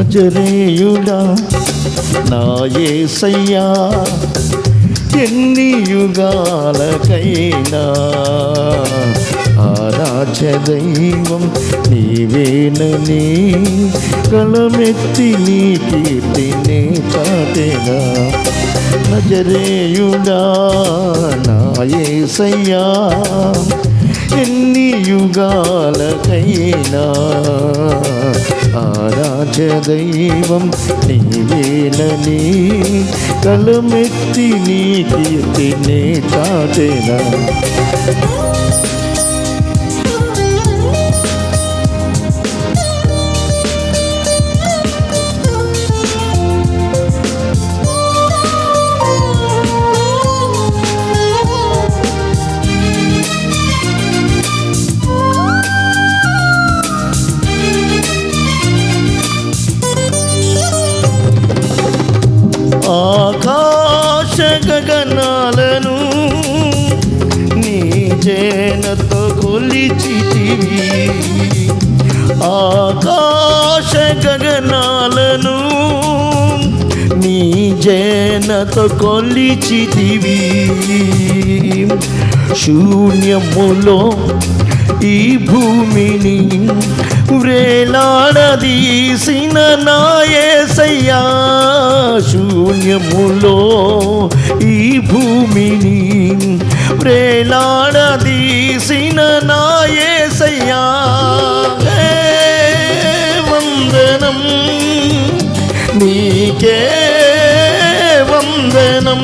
నజరేయుడా నా యేసయ్యా, ఎన్ని యుగాలకైనా ఆరాధ్య దైవం నీవేనని గళమెత్తి నీ కీర్తిని చాటెగా. నజరేయుడా నా యేసయ్యా, ఎన్ని యుగాలకైనా ఆరాధ్య దైవం నీవేనని గళమెత్తి నీ కీర్తిని చాటెగా. ఆకాశ గగనాలను నీ జేనతో కొలిచితివి, ఆకాశ గగనాలను నీ జేనతో కొలిచితివి. శూన్యములో ఈ భూమిని వ్రేలాడదీసిన నా యేసయ్యా, శూన్యములో ఈ భూమిని వ్రేలాడదీసిన నా యేసయ్యా, వందనం నీకే, వందనం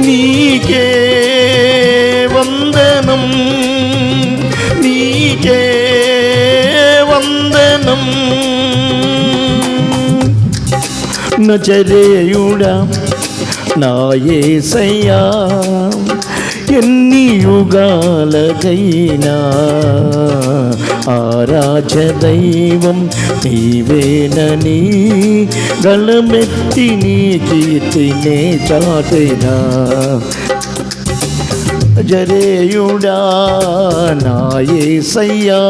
నీకే, వందనం నీకే, వందనం. నజరేయుడా నా యేసయ్యా, ఎన్ని యుగాలకైనా ఆరాధ్య దైవం నీవేనని గళమెత్తి నీ కీర్తిని చాటెగా. నజరేయుడా నా యేసయ్యా,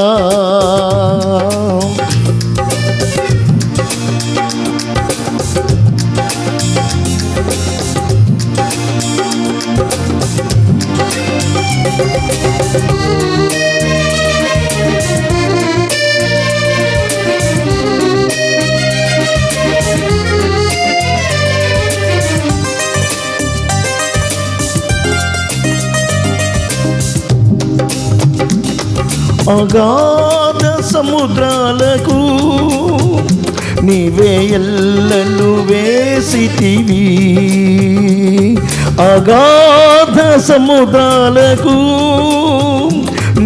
అగాధ సముద్రాలకు నీవే ఎల్లలు వేసితివి, అగాధ సముద్రాలకు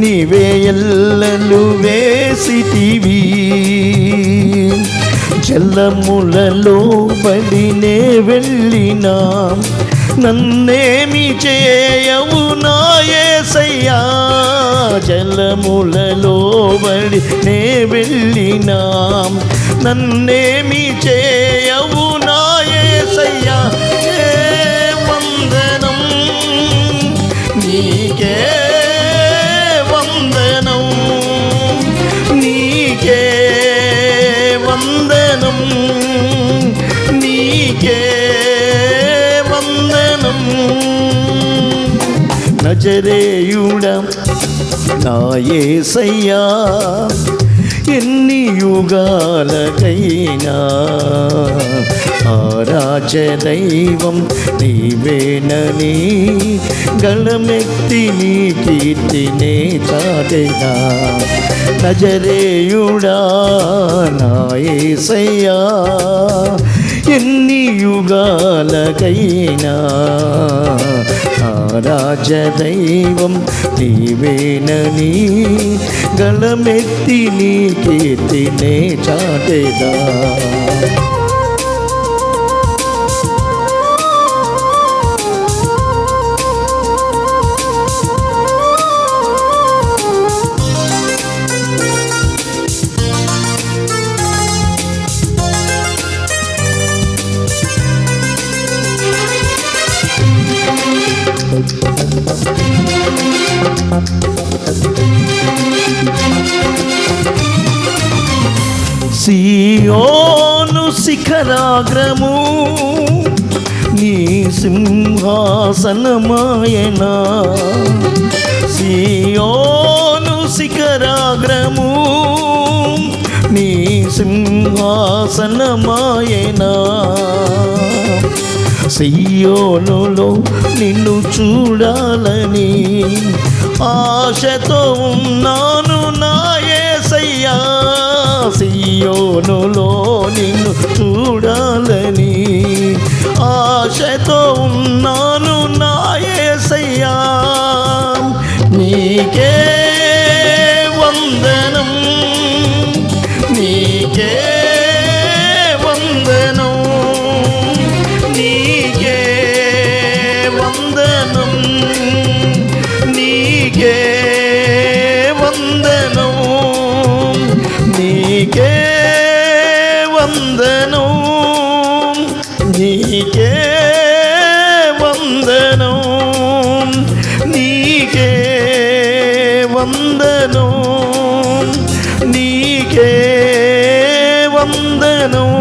నీవే ఎల్లలు వేసితివి. జలములలో బడినే వెళ్ళినా నన్నేమి చేయవు నా యేసయ్యా, జలములలో బడి నే వెళ్ళినా నన్నేమి చేయవు నా యేసయ్యా, వందనం నీకే, వందనం నీకే, వందనం నీకే, వందనం. నజరేయుడా నా యేసయ్యా, ఎన్ని యుగాలకైనా ఆరాధ్య దైవం నీవేనని గళమెత్తి నీ కీర్తిని చాటెగా. నజరేయుడా నా యేసయ్యా, ఎన్ని యుగాలకైనా ఆరాధ్య దైవం నీవేనని గళమెత్తి నీ కీర్తిని చాటెగా. సియోను శిఖరాగ్రము నీ సింహాసనమాయనా. సియోను శిఖరాగ్రము నీ సింహాసనమాయనా. సియోనులో నిన్ను చూడాలని ఆశతో ఉన్నాను నా యేసయ్యా. సియోనులో నిన్ను చూడాలని ఆశతో ఉన్నాను నా యేసయ్యా. నీకే వందనం, నీకే వందనం, నీకే వందనం, నీకే వందనం, నీకే వందనం, నీకే వందనం, నీకే వందనం, నీకే వందనం.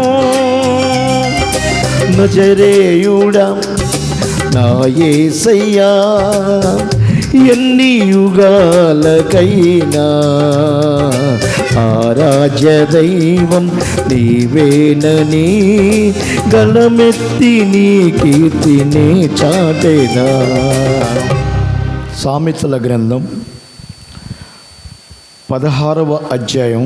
నజరేయుడా నా యేసయ్యా, ఎన్ని యుగాలకైనా ఆరాధ్య దైవం నీవేనని గళమెత్తి నీ కీర్తిని చాటెదా. సామెతల గ్రంథం 16వ అధ్యాయం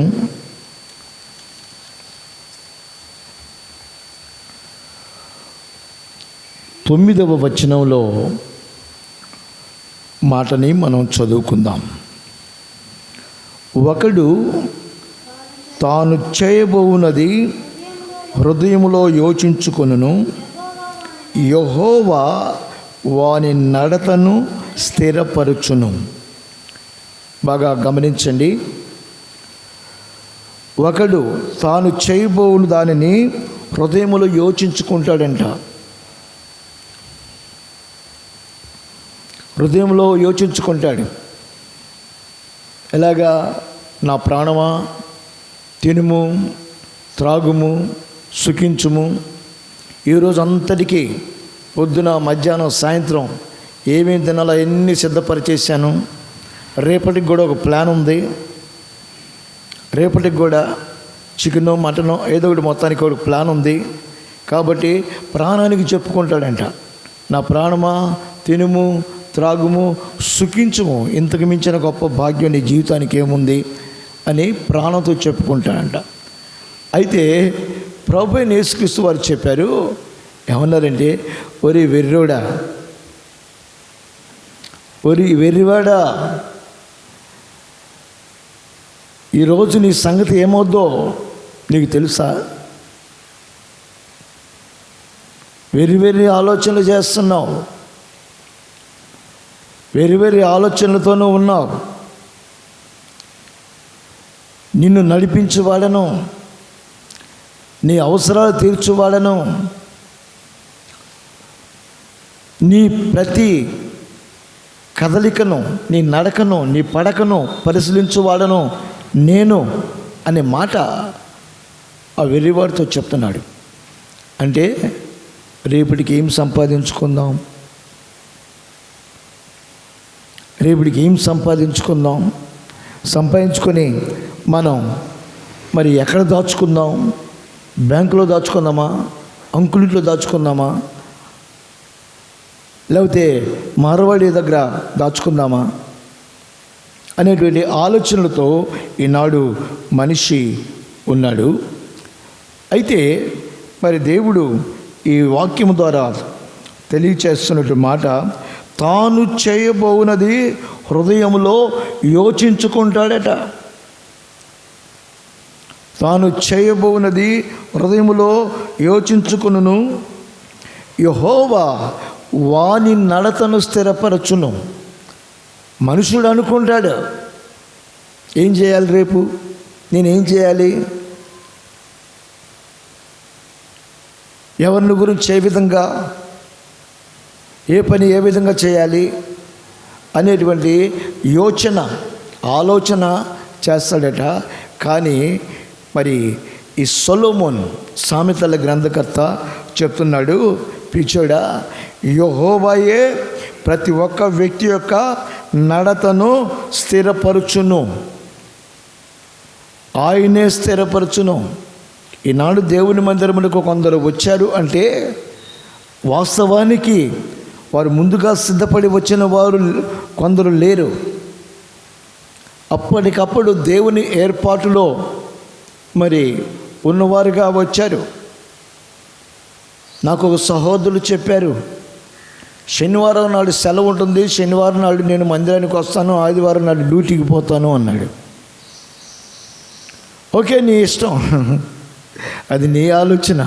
9వ వచనంలో మాటని మనం చదువుకుందాం. ఒకడు తాను చేయబోవునది హృదయములో యోచించుకొనును, యెహోవా వాని నడతను స్థిరపరచును. బాగా గమనించండి. ఒకడు తాను చేయబోవును దానిని హృదయములో యోచించుకుంటాడంట. హృదయంలో యోచించుకుంటాడు. ఎలాగా? నా ప్రాణమా, తినుము, త్రాగుము, సుఖించుము. ఈరోజు అంతటికీ పొద్దున, మధ్యాహ్నం, సాయంత్రం ఏమేమి తినాలో ఎన్ని సిద్ధపరిచేసాను. రేపటికి కూడా ఒక ప్లాన్ ఉంది. రేపటికి కూడా చికెను, మటను ఏదో ఒకటి మొత్తానికి ఒక ప్లాన్ ఉంది. కాబట్టి ప్రాణానికి చెప్పుకుంటాడంట, నా ప్రాణమా తినుము, త్రాగుము, సుఖించుము. ఇంతకు మించిన గొప్ప భాగ్యం నీ జీవితానికి ఏముంది అని ప్రాణంతో చెప్పుకుంటాడంట. అయితే ప్రభువైన యేసుక్రీస్తు వారు చెప్పారు, ఏమన్నారంటే, ఒరి వెర్రోడా, ఒరి వెర్రివాడా, ఈరోజు నీ సంగతి ఏమవుద్దో నీకు తెలుసా? వెర్రి వెర్రి ఆలోచనలు చేస్తున్నావు, వెర్రి వెర్రి ఆలోచనలతోనూ ఉన్నావు. నిన్ను నడిపించువాడను, నీ అవసరాలు తీర్చువాడను, నీ ప్రతి కదలికను, నీ నడకను, నీ పడకను పరిశీలించువాడను నేను అనే మాట ఆ వెర్రివాడితో చెప్తున్నాడు. అంటే రేపటికి ఏం సంపాదించుకుందాం, రేపటికి ఏం సంపాదించుకుందాం, సంపాదించుకొని మనం మరి ఎక్కడ దాచుకుందాం? బ్యాంకులో దాచుకుందామా, అంకులింట్లో దాచుకుందామా, లేకపోతే మార్వాడి దగ్గర దాచుకుందామా అనేటువంటి ఆలోచనలతో ఈనాడు మనిషి ఉన్నాడు. అయితే మరి దేవుడు ఈ వాక్యము ద్వారా తెలియచేస్తున్నట్టు మాట, తాను చేయబోవునది హృదయంలో యోచించుకుంటాడట. తాను చేయబోవునది హృదయములో యోచించుకును, యెహోవా వాని నడతను స్థిరపరచును. మనుషుడు అనుకుంటాడు, ఏం చేయాలి, రేపు నేనేం చేయాలి, ఎవరిని గురించి ఏ విధంగా, ఏ పని ఏ విధంగా చేయాలి అనేటువంటి ఆలోచన చేస్తాడట. కానీ మరి ఈ సొలొమోన్ సామెతల గ్రంథకర్త చెప్తున్నాడు, పిచ్చోడా, యెహోవాయే ప్రతి ఒక్క వ్యక్తి యొక్క నడతను స్థిరపరచును, ఆయనే స్థిరపరచును. ఈనాడు దేవుని మందిరములకు కొందరు వచ్చారు అంటే వాస్తవానికి వారు ముందుగా సిద్ధపడి వచ్చిన వారు కొందరు లేరు. అప్పటికప్పుడు దేవుని ఏర్పాటులో మరి ఉన్నవారుగా వచ్చారు. నాకు ఒక సహోదరులు చెప్పారు, శనివారం నాడు సెలవు ఉంటుంది, శనివారం నాడు నేను మందిరానికి వస్తాను, ఆదివారం నాడు డ్యూటీకి పోతాను అన్నాడు. ఓకే, నీ ఇష్టం, అది నీ ఆలోచన.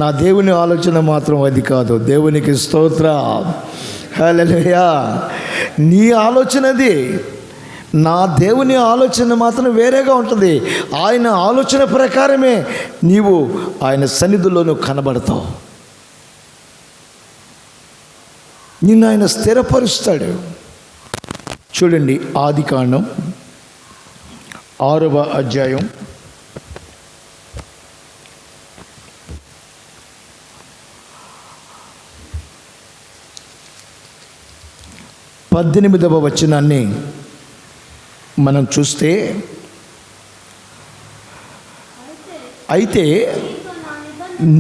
నా దేవుని ఆలోచన మాత్రం అది కాదు. దేవునికి స్తోత్రం, హల్లెలూయా. నీ ఆలోచనది, నా దేవుని ఆలోచన మాత్రం వేరేగా ఉంటుంది. ఆయన ఆలోచన ప్రకారమే నీవు ఆయన సన్నిధిలోనూ కనబడతావు. నిన్ను ఆయన స్థిరపరుస్తాడు. చూడండి, ఆదికాండం 6వ అధ్యాయం 18వ వచనాన్ని మనం చూస్తే, అయితే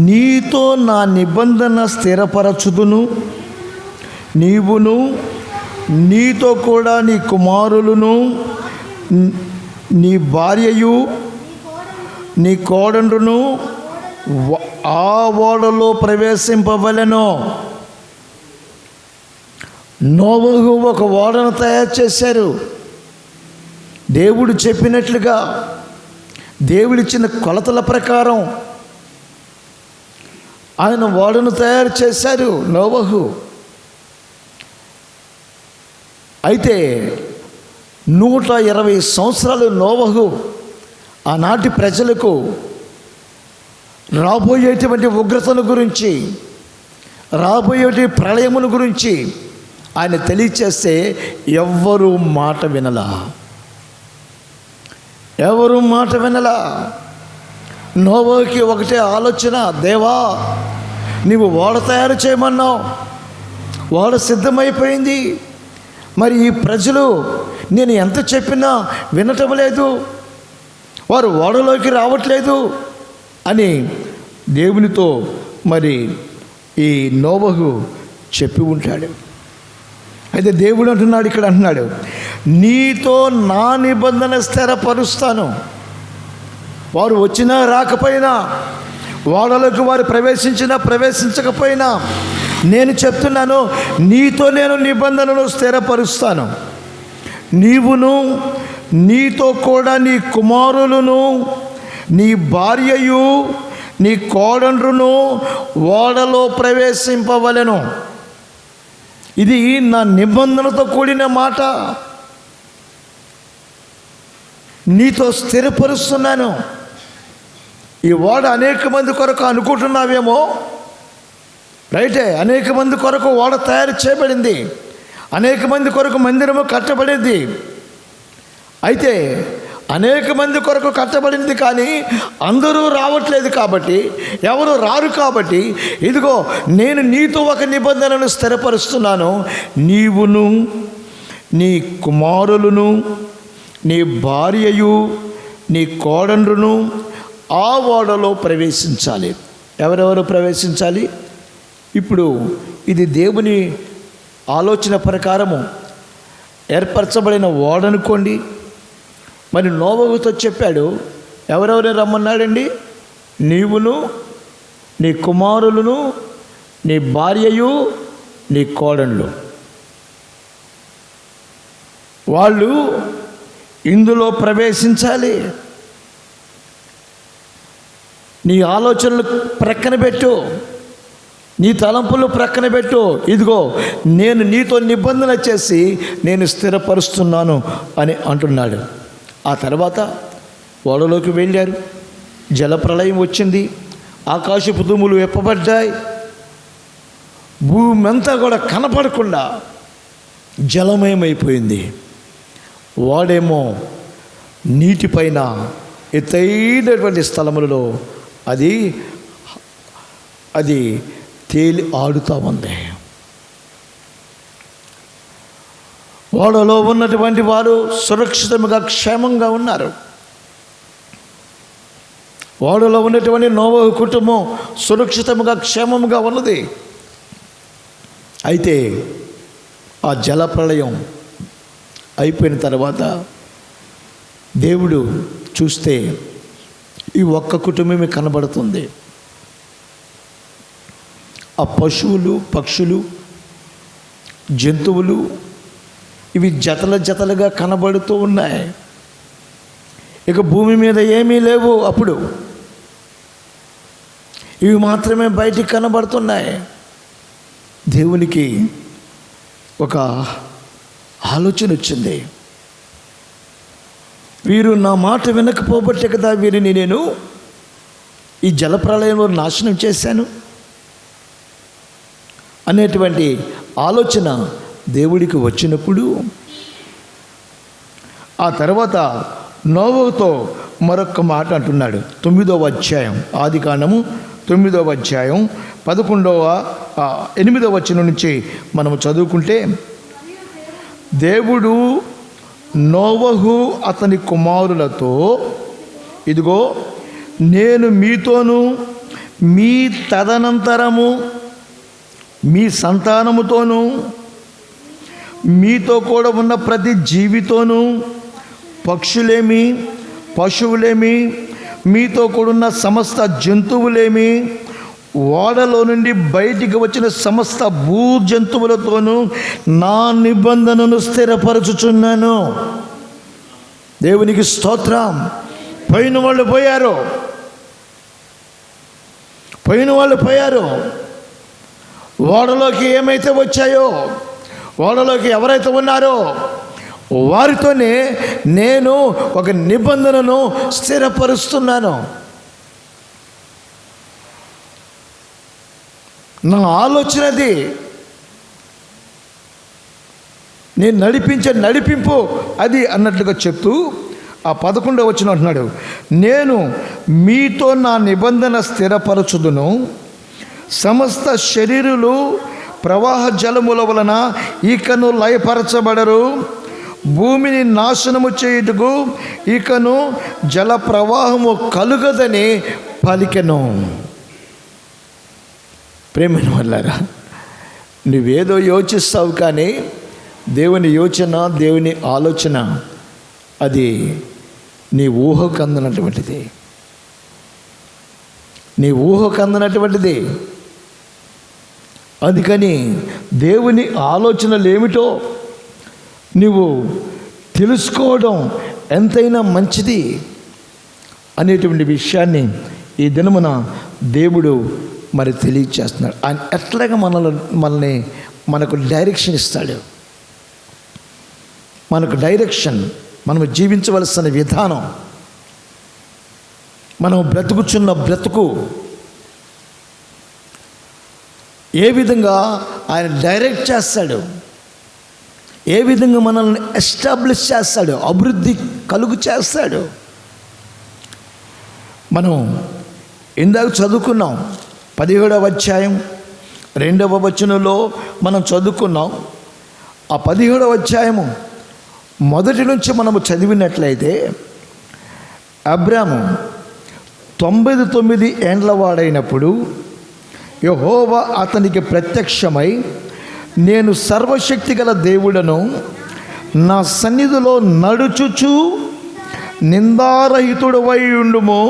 నీతో నా నిబంధన స్థిరపరచుదును, నీవును నీతో కూడా నీ కుమారులను నీ భార్యయు నీ కోడండ్రును ఆ ఓడలో ప్రవేశింపవలెను. నోవహు ఒక ఓడను తయారు చేశారు. దేవుడు చెప్పినట్లుగా, దేవుడిచ్చిన కొలతల ప్రకారం ఆయన ఓడను తయారు చేశారు నోవహు. అయితే 120 సంవత్సరాలు నోవహు ఆనాటి ప్రజలకు రాబోయేటువంటి ఉగ్రతను గురించి, రాబోయేటి ప్రళయమును గురించి ఆయన తెలియచేస్తే ఎవ్వరూ మాట వినలా. నోవహుకి ఒకటే ఆలోచన, దేవా నీవు ఓడ తయారు చేయమన్నావు, ఓడ సిద్ధమైపోయింది, మరి ఈ ప్రజలు నేను ఎంత చెప్పినా వినటం లేదు, వారు ఓడలోకి రావట్లేదు అని దేవునితో మరి ఈ నోవహు చెప్పి ఉంటాడు. అయితే దేవుడు అంటున్నాడు, ఇక్కడ అంటున్నాడు, నీతో నా నిబంధన స్థిరపరుస్తాను. వారు వచ్చినా రాకపోయినా, ఓడలోకి వారు ప్రవేశించినా ప్రవేశించకపోయినా, నేను చెప్తున్నాను, నీతో నేను నిబంధనను స్థిరపరుస్తాను. నీవును నీతో కూడా నీ కుమారులను నీ భార్యయు నీ కోడండ్రును ఓడలో ప్రవేశింపవలెను. ఇది నా నిబంధనతో కూడిన మాట. నీతో స్థిరపరుస్తున్నాను. ఈ ఓడ అనేక మంది కొరకు అనుకుంటున్నావేమో, రైటే, అనేక మంది కొరకు ఓడ తయారు చేయబడింది, అనేక మంది కొరకు మందిరము కట్టబడింది. అయితే అనేక మంది కొరకు కట్టబడింది, కానీ అందరూ రావట్లేదు కాబట్టి, ఎవరు రారు కాబట్టి, ఇదిగో నేను నీతో ఒక నిబంధనను స్థిరపరుస్తున్నాను. నీవును నీ కుమారులను నీ భార్యయు నీ కోడండ్రును ఆ ఓడలో ప్రవేశించాలి. ఎవరెవరు ప్రవేశించాలి? ఇప్పుడు ఇది దేవుని ఆలోచన ప్రకారము ఏర్పరచబడిన ఓడనుకోండి. మరి నోవహుతో చెప్పాడు, ఎవరెవరు రమ్మన్నాడండి? నీవును నీ కుమారులను నీ భార్యయు నీ కోడళ్ళు, వాళ్ళు ఇందులో ప్రవేశించాలి. నీ ఆలోచనలు ప్రక్కన పెట్టు, నీ తలంపులు ప్రక్కన పెట్టు. ఇదిగో నేను నీతో నిబంధన చేసి నేను స్థిరపరుస్తున్నాను అని అంటున్నాడు. ఆ తర్వాత ఓడలోకి వెళ్ళారు. జలప్రళయం వచ్చింది, ఆకాశపు దుమ్ములు విప్పబడ్డాయి, భూమి అంతా కూడా కనపడకుండా జలమయమైపోయింది. వాడేమో నీటిపైన ఎత్తైనటువంటి స్థలములలో అది అది తేలి ఆడుతూ ఉంది. ఓడలో ఉన్నటువంటి వారు సురక్షితంగా క్షేమంగా ఉన్నారు. ఓడలో ఉన్నటువంటి నోవహు కుటుంబం సురక్షితంగా క్షేమంగా ఉన్నది. అయితే ఆ జలప్రళయం అయిపోయిన తర్వాత దేవుడు చూస్తే ఈ ఒక్క కుటుంబమే కనబడుతుంది. ఆ పశువులు, పక్షులు, జంతువులు ఇవి జతలుగా కనబడుతూ ఉన్నాయి. ఇక భూమి మీద ఏమీ లేవు. అప్పుడు ఇవి మాత్రమే బయటికి కనబడుతున్నాయి. దేవునికి ఒక ఆలోచన వచ్చింది. వీరు నా మాట వినకపోబట్టే కదా వీరిని నేను ఈ జలప్రళయంలో నాశనం చేశాను అనేటువంటి ఆలోచన దేవుడికి వచ్చినప్పుడు ఆ తర్వాత నోవహుతో మరొక మాట అంటున్నాడు. 9వ అధ్యాయం, ఆదికాండము 9వ అధ్యాయం 8వ వచనం నుంచి మనము చదువుకుంటే, దేవుడు నోవహు అతని కుమారులతో, ఇదిగో నేను మీతోనూ మీ తదనంతరము మీ సంతానముతోనూ మీతో కూడా ఉన్న ప్రతి జీవితోనూ, పక్షులేమి, పశువులేమి, మీతో కూడున్న సమస్త జంతువులేమి, ఓడలో నుండి బయటికి వచ్చిన సమస్త భూ జంతువులతోనూ నా నిబంధనను స్థిరపరచుచున్నాను. దేవునికి స్తోత్రం. పోయిన వాళ్ళు పోయారు. ఓడలోకి ఏమైతే వచ్చాయో, ఓడలోకి ఎవరైతే ఉన్నారో వారితోనే నేను ఒక నిబంధనను స్థిరపరుస్తున్నాను. నా ఆలోచనది, నేను నడిపించే నడిపింపు అది అన్నట్లుగా చెప్తూ ఆ 11వ వచనం అంటున్నాడు, నేను మీతో నా నిబంధన స్థిరపరచుదును. సమస్త శరీరులు ప్రవాహ జలముల వలన ఇకను లయపరచబడరు. భూమిని నాశనము చేయుటకు ఇకను జల ప్రవాహము కలుగదని పలికెను. ప్రేమైన వాళ్ళారా, నువ్వేదో యోచిస్తావు, కానీ దేవుని యోచన, దేవుని ఆలోచన అది నీ ఊహకు అందనటువంటిది. నీ ఊహకు అందనటువంటిది. అందుకని దేవుని ఆలోచనలు ఏమిటో నువ్వు తెలుసుకోవడం ఎంతైనా మంచిది అనేటువంటి విషయాన్ని ఈ దినమున దేవుడు మరి తెలియచేస్తున్నాడు. ఆయన ఎట్లాగా మనల్ని మనకు డైరెక్షన్ ఇస్తాడు. మనకు డైరెక్షన్, మనం జీవించవలసిన విధానం, మనం బ్రతుకుచున్న బ్రతుకు ఏ విధంగా ఆయన డైరెక్ట్ చేస్తాడు, ఏ విధంగా మనల్ని ఎస్టాబ్లిష్ చేస్తాడు, అభివృద్ధి కలుగు చేస్తాడు. మనం ఇందాక చదువుకున్నాం 17వ అధ్యాయం 2వ వచనంలో మనం చదువుకున్నాం. ఆ 17వ అధ్యాయము మొదటి నుంచి మనము చదివినట్లయితే, అబ్రాము 99 ఏండ్ల వాడైనప్పుడు యెహోవా అతనికి ప్రత్యక్షమై, నేను సర్వశక్తి గల దేవుడను, నా సన్నిధిలో నడుచుచు నిందారహితుడవై ఉండుము,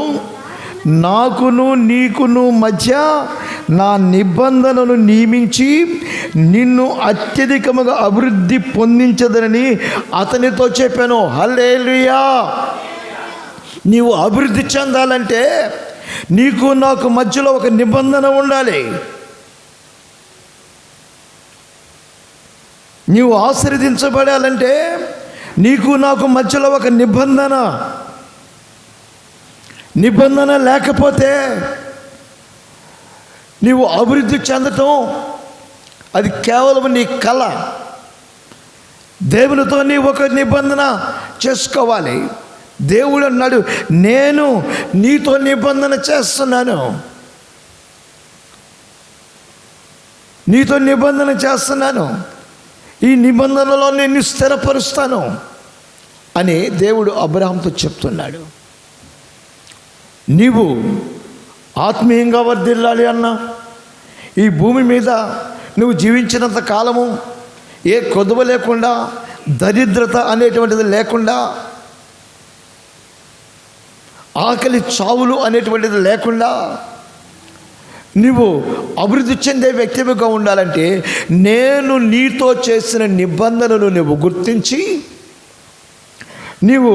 నాకును నీకును మధ్య నా నిబంధనను నియమించి నిన్ను అత్యధికముగా అభివృద్ధి పొందించదనని అతనితో చెప్పాను. హల్లెలూయా. నీవు అభివృద్ధి చెందాలంటే నీకు నాకు మధ్యలో ఒక నిబంధన ఉండాలి. నీవు ఆశీర్వదించబడాలంటే నీకు నాకు మధ్యలో ఒక నిబంధన లేకపోతే నీవు అభివృద్ధి చెందటం అది కేవలం నీ కళ. దేవునితో నీ ఒక నిబంధన చేసుకోవాలి. దేవుడు అన్నాడు, నేను నీతో నిబంధన చేస్తున్నాను, నీతో నిబంధన చేస్తున్నాను, ఈ నిబంధనలో నేను స్థిరపరుస్తాను అని దేవుడు అబ్రహాంతో చెప్తున్నాడు. నీవు ఆత్మీయంగా వర్ధిల్లాలి అన్నా, ఈ భూమి మీద నువ్వు జీవించినంత కాలము ఏ కొదువ లేకుండా, దరిద్రత అనేటువంటిది లేకుండా, ఆకలి చావులు అనేటువంటిది లేకుండా నువ్వు అభివృద్ధి చెందే వ్యక్తిగా ఉండాలంటే నేను నీతో చేసిన నిబంధనలు నువ్వు గుర్తించి నీవు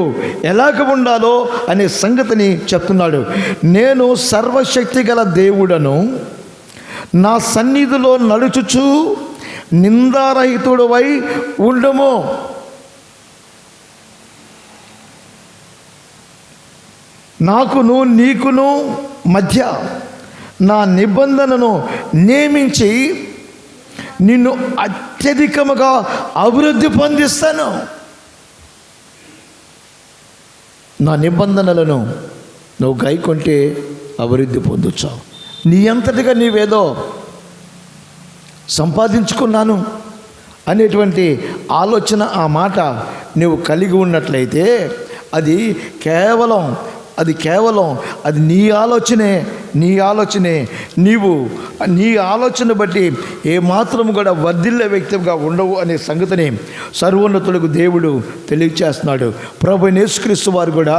ఎలాగ ఉండాలో అనే సంగతిని చెప్తున్నాడు. నేను సర్వశక్తి గల దేవుడను, నా సన్నిధిలో నడుచుచు నిందారహితుడవై ఉండము. నాకును నీకును మధ్య నా నిబంధనను నియమించి నిన్ను అత్యధికముగా అభివృద్ధి పొందిస్తాను. నా నిబంధనలను నువ్వు గైకొంటే అభివృద్ధి పొందొచ్చావు. నీ అంతటిగా నీవేదో సంపాదించుకున్నాను అనేటువంటి ఆలోచన, ఆ మాట నువ్వు కలిగి ఉన్నట్లయితే అది కేవలం నీ ఆలోచనే. నీవు నీ ఆలోచన బట్టి ఏమాత్రం కూడా వర్ధిల్లే వ్యక్తిగా ఉండవు అనే సంగతిని సర్వోన్నతులకు దేవుడు తెలియచేస్తున్నాడు. ప్రభువైన యేసుక్రీస్తు వారు కూడా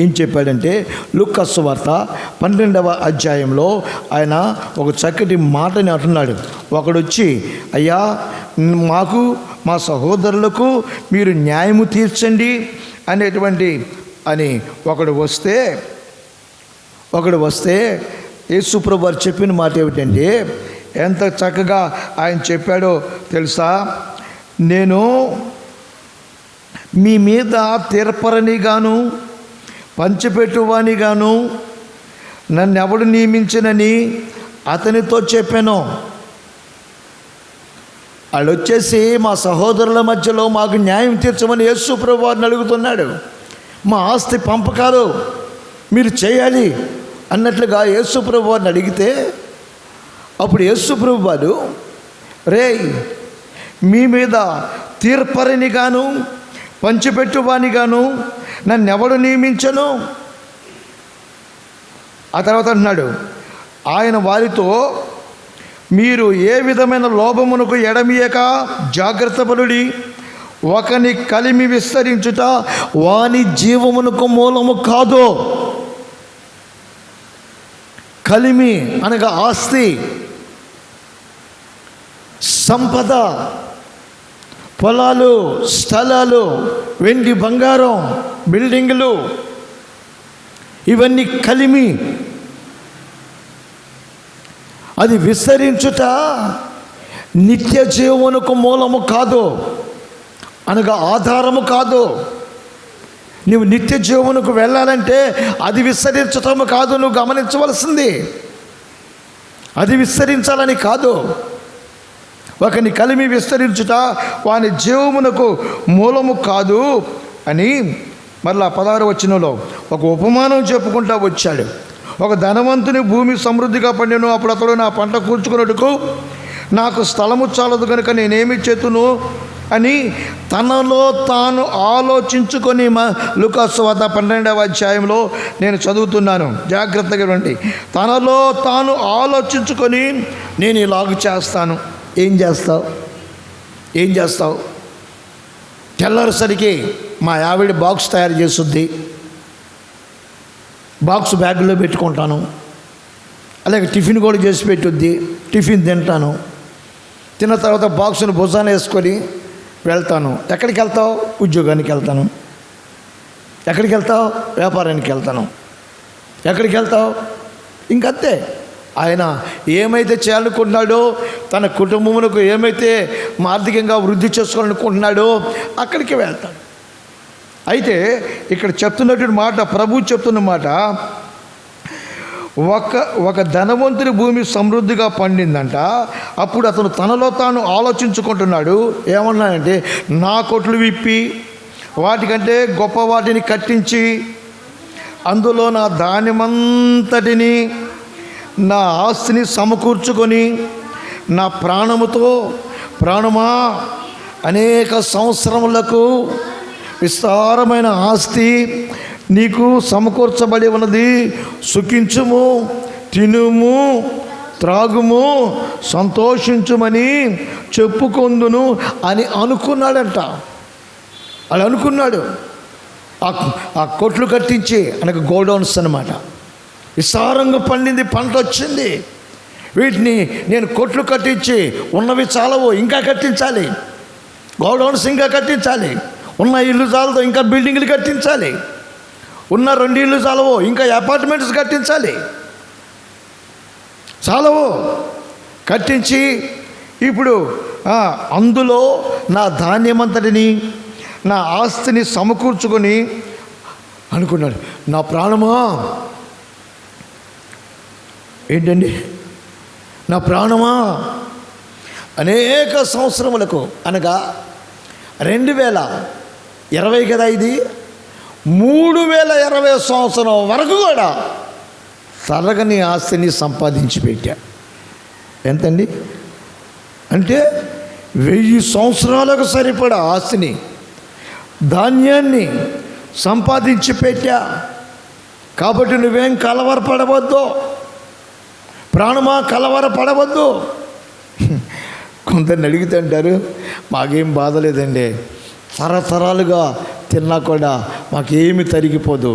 ఏం చెప్పాడంటే, లూకా సువార్త 12వ అధ్యాయంలో ఆయన ఒక చక్కటి మాటని అంటున్నాడు. ఒకడొచ్చి, అయ్యా మాకు మా సహోదరులకు మీరు న్యాయము తీర్చండి అని ఒకడు వస్తే యేసుప్రభు వారు చెప్పిన మాట ఏమిటంటే, ఎంత చక్కగా ఆయన చెప్పాడో తెలుసా, నేను మీ మీద తీర్పరనిగాను పంచిపెట్టువానిగాను నన్ను ఎవడు నియమించినని అతనితో చెప్పాను. వాళ్ళు వచ్చేసి మా సహోదరుల మధ్యలో మాకు న్యాయం తీర్చమని యేసుప్రభు వారిని అడుగుతున్నాడు. మా ఆస్తి పంపకాలు మీరు చేయాలి అన్నట్లుగా యేసుప్రభు వారిని అడిగితే, అప్పుడు యేసుప్రభు వారు, రేయ్ మీ మీద తీర్పరనిగాను పంచిపెట్టువానిగాను నన్ను ఎవడు నియమించను? ఆ తర్వాత అంటున్నాడు, ఆయన వారితో, మీరు ఏ విధమైన లోభమునకు ఎడమియక జాగ్రత్త పడుడి. ఒకని కలిమి విస్తరించుట వాని జీవమునకు మూలము కాదు. కలిమి అనగా ఆస్తి, సంపద, పొలాలు, స్థలాలు, వెండి బంగారం, బిల్డింగులు, ఇవన్నీ కలిమి. అది విస్తరించుట నిత్య జీవమునకు మూలము కాదు, అనగా ఆధారము కాదు. నువ్వు నిత్య జీవమునకు వెళ్ళాలంటే అది విస్తరించటము కాదు, నువ్వు గమనించవలసింది. అది విస్తరించాలని కాదు. ఒకని కలిమి విస్తరించుట వాని జీవమునకు మూలము కాదు అని మళ్ళా 16వ వచనంలో ఒక ఉపమానం చెప్పుకుంటూ వచ్చాడు. ఒక ధనవంతుని భూమి సమృద్ధిగా పండెను. అప్పుడు అతడు, నా పంట కూర్చుకున్నట్టుకు నాకు స్థలము చాలదు కనుక నేనేమి చేతును అని తనలో తాను ఆలోచించుకొని, లూకా సువార్త 12వ అధ్యాయంలో నేను చదువుతున్నాను, జాగ్రత్తగా వినండి. తనలో తాను ఆలోచించుకొని నేను ఇలాగ చేస్తాను. ఏం చేస్తావు? తెల్లరిసరికి మా ఆవిడ బాక్స్ తయారు చేస్తుంది, బాక్స్ బ్యాగులో పెట్టుకుంటాను, అలాగే టిఫిన్ కూడా చేసి పెట్టుద్ది, టిఫిన్ తింటాను, తిన్న తర్వాత బాక్సును భుజాన వేసుకొని వెళ్తాను. ఎక్కడికి వెళ్తావు? ఉద్యోగానికి వెళ్తాను. ఎక్కడికి వెళ్తావు? వ్యాపారానికి వెళ్తాను. ఎక్కడికి వెళ్తావు? ఇంకంతే. ఆయన ఏమైతే చేయాలనుకుంటున్నాడో, తన కుటుంబమునకు ఏమైతే ఆర్థికంగా వృద్ధి చేసుకోవాలనుకుంటున్నాడో అక్కడికి వెళ్తాడు. అయితే ఇక్కడ చెప్తున్నటువంటి మాట, ప్రభు చెప్తున్న మాట, ఒక ధనవంతుని భూమి సమృద్ధిగా పండిందంట. అప్పుడు అతను తనలో తాను ఆలోచించుకుంటున్నాడు. ఏమన్నాడంటే, నా కొట్లు విప్పి వాటికంటే గొప్ప వాటిని కట్టించి అందులో నా ధాన్యమంతటిని, నా ఆస్తిని సమకూర్చుకొని నా ప్రాణమా అనేక సంవత్సరములకు విస్తారమైన ఆస్తి నీకు సమకూర్చబడి ఉన్నది, సుఖించుము, తినుము, త్రాగుము, సంతోషించుమని చెప్పుకొందును అని అనుకున్నాడంట. అలా అనుకున్నాడు. ఆ కొట్లు కట్టించి అనగా గోడౌన్స్ అన్నమాట. విస్తారంగా పండింది, పంట వచ్చింది. వీటిని నేను కొట్లు కట్టించి, ఉన్నవి చాలవు, ఇంకా కట్టించాలి, గోడౌన్స్ ఇంకా కట్టించాలి, ఉన్న ఇల్లు చాలదు, ఇంకా బిల్డింగ్లు కట్టించాలి, ఉన్న 2 ఇళ్ళు చాలవు, ఇంకా అపార్ట్మెంట్స్ కట్టించాలి, చాలవు, కట్టించి ఇప్పుడు అందులో నా ధాన్యమంతటిని, నా ఆస్తిని సమకూర్చుకొని అనుకున్నాడు. నా ప్రాణమా, ఏంటండి, నా ప్రాణమా అనేక సంవత్సరములకు అనగా 2020 కదా ఇది, 3020 సంవత్సరం వరకు కూడా తరగని ఆస్తిని సంపాదించి పెట్టా. ఎంతండి అంటే 1000 సంవత్సరాలకు సరిపడా ఆస్తిని, ధాన్యాన్ని సంపాదించి పెట్టా. కాబట్టి నువ్వేం కలవరపడవద్దు, ప్రాణమా కలవరపడవద్దు. కొందరిని అడిగితే అంటారు, మాకేం బాధ లేదండి, తరతరాలుగా తిన్నా కూడా మాకేమి తరిగిపోదు,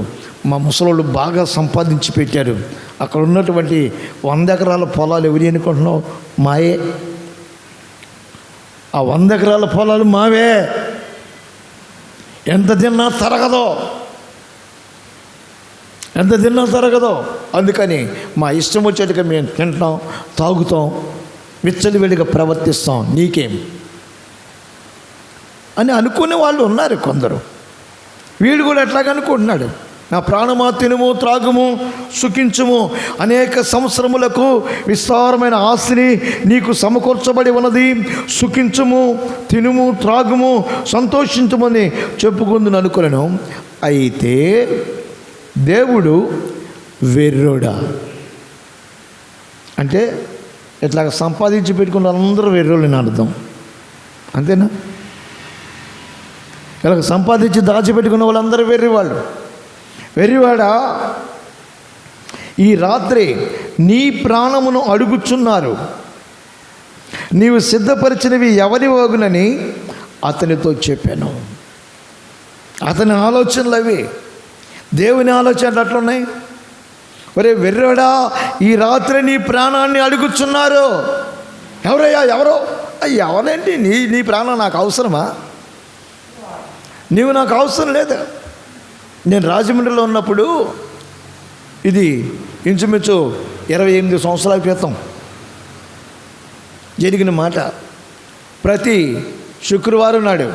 మా ముసలోళ్ళు బాగా సంపాదించి పెట్టారు. అక్కడ ఉన్నటువంటి 100 ఎకరాల పొలాలు ఎవరి అనుకుంటున్నావు? మాయే. ఆ 100 ఎకరాల పొలాలు మావే. ఎంత తిన్నా తరగదో, ఎంత తిన్నా తరగదో. అందుకని మా ఇష్టం వచ్చేట్టుగా మేము తింటాం, తాగుతాం, విచ్చలవిడిగా ప్రవర్తిస్తాం, నీకేం అని అనుకునే వాళ్ళు ఉన్నారు కొందరు. వీడు కూడా ఎట్లాగ అనుకుంటున్నాడు, నా ప్రాణమా తినుము, త్రాగుము, సుఖించుము, అనేక సంవత్సరములకు విస్తారమైన ఆస్తిని నీకు సమకూర్చబడి ఉన్నది, సుఖించుము, తినుము, త్రాగుము, సంతోషించుమని చెప్పుకుందును అనుకున్నాను. అయితే దేవుడు వెర్రోడా అంటే ఇట్లాగ సంపాదించి పెట్టుకున్న అందరూ వెర్రోళ్ళని అర్థం, అంతేనా? ఇలాగ సంపాదించి దాచిపెట్టుకున్న వాళ్ళందరూ వెర్రివాళ్ళు. వెర్రివాడా, ఈ రాత్రి నీ ప్రాణమును అడుగుచున్నారు, నీవు సిద్ధపరిచినవి ఎవరి వాగునని అతనితో చెప్పాను. అతని ఆలోచనలు అవి, దేవుని ఆలోచనలు అట్లున్నాయి. ఒరే వెర్రివాడా, ఈ రాత్రి నీ ప్రాణాన్ని అడుగుచున్నారు. ఎవరయ్యా? ఎవరో? ఎవరేంటి? నీ ప్రాణం నాకు అవసరమా? నీవు నాకు అవసరం లేదు. నేను రాజమండ్రిలో ఉన్నప్పుడు, ఇది ఇంచుమించు 28 సంవత్సరాల క్రితం జరిగిన మాట. ప్రతి శుక్రవారం నాడు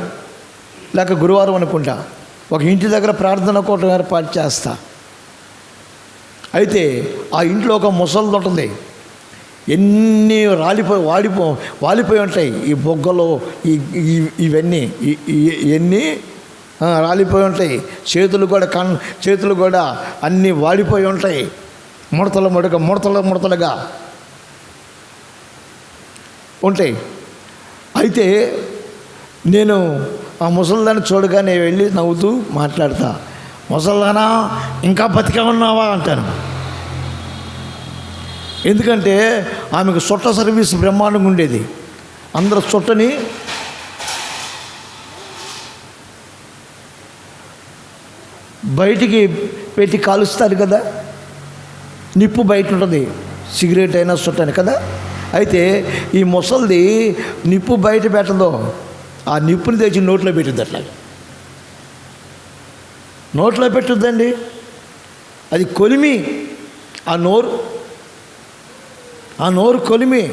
లేక గురువారం అనుకుంటా ఒక ఇంటి దగ్గర ప్రార్థన కూటం ఏర్పాటు చేస్తా. అయితే ఆ ఇంట్లో ఒక ముసలిది ఉంటుంది. ఎన్ని వాలిపోయి ఉంటాయి ఈ బొగ్గలు, ఇవన్నీ ఇవన్నీ రాలిపోయి ఉంటాయి. చేతులు కూడా అన్నీ వాడిపోయి ఉంటాయి, ముడతలుగా ఉంటాయి. అయితే నేను ఆ ముసలిదాన్ని చూడగానే వెళ్ళి నవ్వుతూ మాట్లాడతా, ముసలిదానా ఇంకా బతికే ఉన్నావా అంటాను. ఎందుకంటే ఆమెకు చుట్ట సర్వీస్ బ్రహ్మాండంగా ఉండేది. అందరూ చుట్టని బయటికి పెట్టి కాలుస్తారు కదా, నిప్పు బయట ఉంటుంది, సిగరెట్ అయినా చుట్టని కదా. అయితే ఈ ముసలిది నిప్పు బయట పెట్టదో, ఆ నిప్పుని తెచ్చి నోట్లో పెట్టుద్ది. అట్లా నోట్లో పెట్టుద్దండి. అది కొలిమి, ఆ నోరు కొలిమి.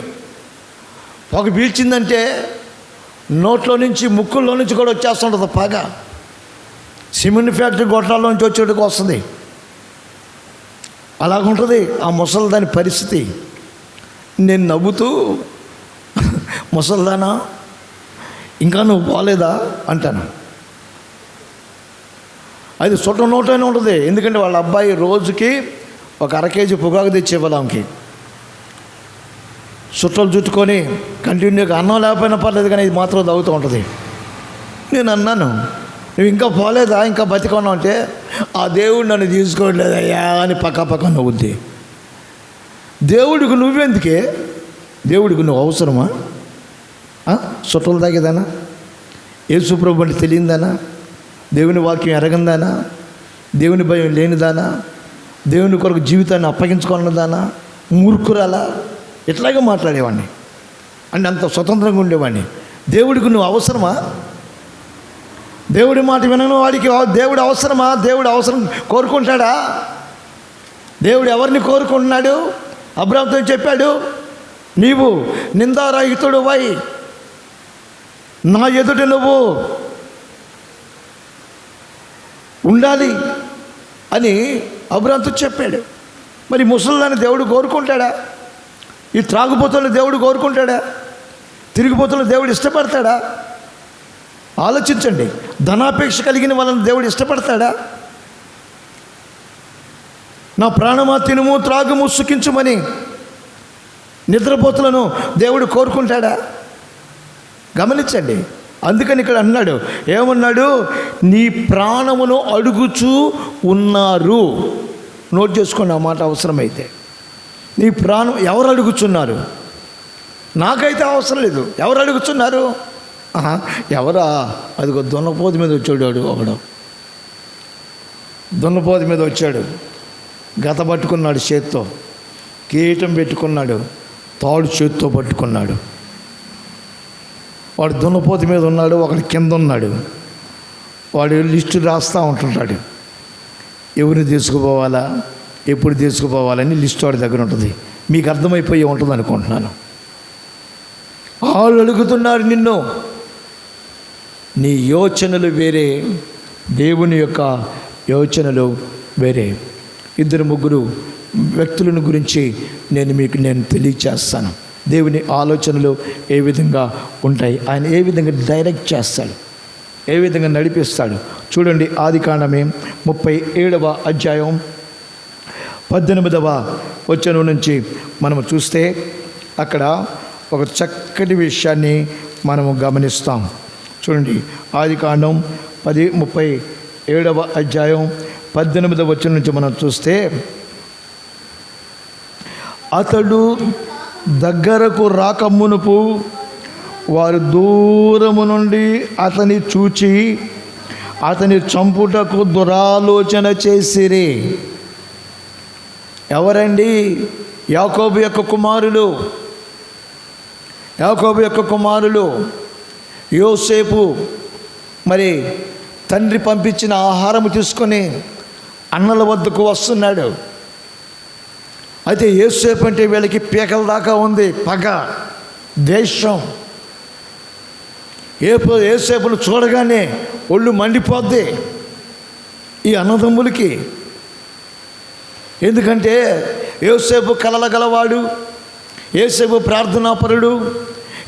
పొగ పీల్చిందంటే నోట్లో నుంచి, ముక్కుల్లో నుంచి కూడా వచ్చేస్తుంటుంది పొగ. సిమెంట్ ఫ్యాక్టరీ గొట్టాల్లోంచి వచ్చేటికి వస్తుంది. అలాగుంటుంది ఆ ముసలిదాని పరిస్థితి. నేను నవ్వుతూ, ముసలిదానా ఇంకా నువ్వు పోలేదా అంటాను. అది చుట్ట నోటనే ఉంటుంది. ఎందుకంటే వాళ్ళ అబ్బాయి రోజుకి ఒక 1/2 కేజీ పొగాకు తెచ్చేవాళ్ళు ఆమెకి. చుట్టలు చుట్టుకొని కంటిన్యూగా అన్నం లేకపోయినా పర్లేదు కానీ ఇది మాత్రం తాగుతూ ఉంటుంది. నేను అన్నాను, నువ్వు ఇంకా పోలేదా, ఇంకా బతికున్నావు అంటే, ఆ దేవుడు నన్ను తీసుకోవట్లేదయ్యా అని పక్క నవ్వుద్ది. దేవుడికి నువ్వెందుకే? దేవుడికి నువ్వు అవసరమా? చుట్టలు తాగేదానా? యేసుప్రభు అంటే తెలియదానా? దేవుని వాక్యం ఎరగందానా? దేవుని భయం లేనిదానా? దేవుని కొరకు జీవితాన్ని అప్పగించుకున్నదానా? మూర్ఖురాలా? ఇట్లాగే మాట్లాడేవాడిని. అంటే అంత స్వతంత్రంగా ఉండేవాడిని. దేవుడికి నువ్వు అవసరమా? దేవుడి మాట వినను వాడికి దేవుడు అవసరమా? దేవుడు అవసరం కోరుకుంటాడా? దేవుడు ఎవరిని కోరుకుంటున్నాడు? అబ్రాహాముతో చెప్పాడు, నీవు నిందారహితుడు వై నా ఎదుట నువ్వు ఉండాలి అని అబ్రాహాముతో చెప్పాడు. మరి ముసలిదాన్ని దేవుడు కోరుకుంటాడా? ఈ త్రాగుబోతులను దేవుడు కోరుకుంటాడా? తిరిగిపోతున్న దేవుడు ఇష్టపడతాడా? ఆలోచించండి. ధనాపేక్ష కలిగిన వాళ్ళని దేవుడు ఇష్టపడతాడా? నా ప్రాణమా తినుము త్రాగుము సుఖించుమని నిద్రపోతులను దేవుడు కోరుకుంటాడా? గమనించండి. అందుకని ఇక్కడ అన్నాడు, ఏమన్నాడు? నీ ప్రాణమును అడుగుచూ ఉన్నారు. నోట్ చేసుకోండి ఆ మాట అవసరమైతే. నీ ప్రాణం ఎవరు అడుగుచున్నారు? నాకైతే అవసరం లేదు. ఎవరు అడుగుతున్నారు? ఎవరా? అదిగో దున్నపోతు మీద వచ్చాడు ఒకడు. దున్నపోతు మీద వచ్చాడు, గత పట్టుకున్నాడు, చేత్తో కీటం పెట్టుకున్నాడు, తాడు చేత్తో పట్టుకున్నాడు. వాడు దున్నపోతు మీద ఉన్నాడు, ఒకటి కింద ఉన్నాడు. వాడు లిస్టు రాస్తూ ఉంటుంటాడు, ఎవరిని తీసుకుపోవాలా, ఎప్పుడు తీసుకుపోవాలని లిస్టు వాడి దగ్గర ఉంటుంది. మీకు అర్థమైపోయి ఉంటుంది అనుకుంటున్నాను. వాళ్ళు అడుగుతున్నారు నిన్ను. నీ యోచనలు వేరే, దేవుని యొక్క యోచనలు వేరే. 2-3 వ్యక్తులను గురించి నేను తెలియచేస్తాను. దేవుని ఆలోచనలు ఏ విధంగా ఉంటాయి, ఆయన ఏ విధంగా డైరెక్ట్ చేస్తాడు, ఏ విధంగా నడిపిస్తాడు. చూడండి, ఆదికాండమే 37వ అధ్యాయం 18వ వచనం నుంచి మనము చూస్తే అక్కడ ఒక చక్కటి విషయాన్ని మనము గమనిస్తాం. చూడండి, ఆదికాండం 37వ అధ్యాయం 18వ వచనం నుంచి మనం చూస్తే, అతడు దగ్గరకు రాకమునుపు వారు దూరము నుండి అతని చూచి అతని చంపుటకు దురాలోచన చేసిరి. ఎవరండి? యాకోబు యొక్క కుమారులు. యోసేపు మరి తండ్రి పంపించిన ఆహారం తీసుకొని అన్నల వద్దకు వస్తున్నాడు. అయితే యోసేపు అంటే వీళ్ళకి పీకల దాకా ఉంది పగ, ద్వేషం. యోసేపును చూడగానే ఒళ్ళు మండిపోద్ది ఈ అన్నదమ్ములకి. ఎందుకంటే యోసేపు కలల గలవాడు, యోసేపు ప్రార్థనాపరుడు,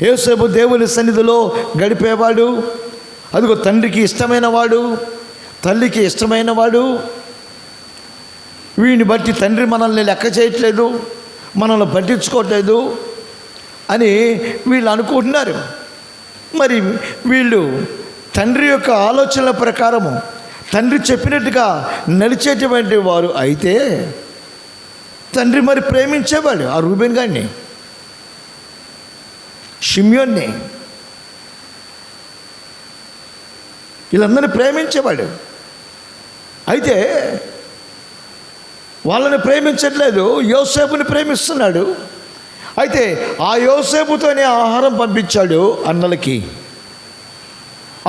యోసేపు దేవుని సన్నిధిలో గడిపేవాడు. అదిగో తండ్రికి ఇష్టమైన వాడు, తల్లికి ఇష్టమైన వాడు. వీడిని బట్టి తండ్రి మనల్ని లెక్క చేయట్లేదు, మనల్ని పట్టించుకోవట్లేదు అని వీళ్ళు అనుకుంటున్నారు. మరి వీళ్ళు తండ్రి యొక్క ఆలోచనల ప్రకారము తండ్రి చెప్పినట్టుగా నడిచేటువంటి వారు అయితే తండ్రి మరి ప్రేమించేవాడు ఆ రూబేన్ గారిని, షిమ్యోన్ని, వీళ్ళందరినీ ప్రేమించేవాడు. అయితే వాళ్ళని ప్రేమించట్లేదు, యోసేపుని ప్రేమిస్తున్నాడు. అయితే ఆ యోసేపుతోనే ఆహారం పంపించాడు అన్నలకి.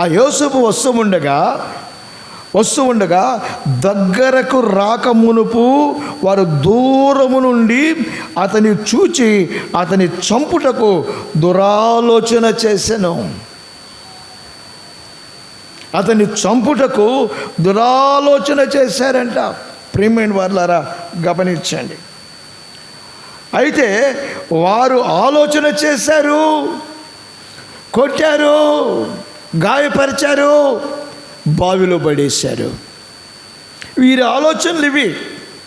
ఆ యోసేపు వస్తూ ఉండగా దగ్గరకు రాకమునుపు వారు దూరము నుండి అతని చూచి అతని చంపుటకు దురాలోచన చేసెను. అతన్ని చంపుటకు దురాలోచన చేశారంట. ప్రియమైన వారులారా గమనించండి. అయితే వారు ఆలోచన చేశారు, కొట్టారు, గాయపరిచారు, బావిలో పడేశారు. వీరి ఆలోచనలు ఇవి,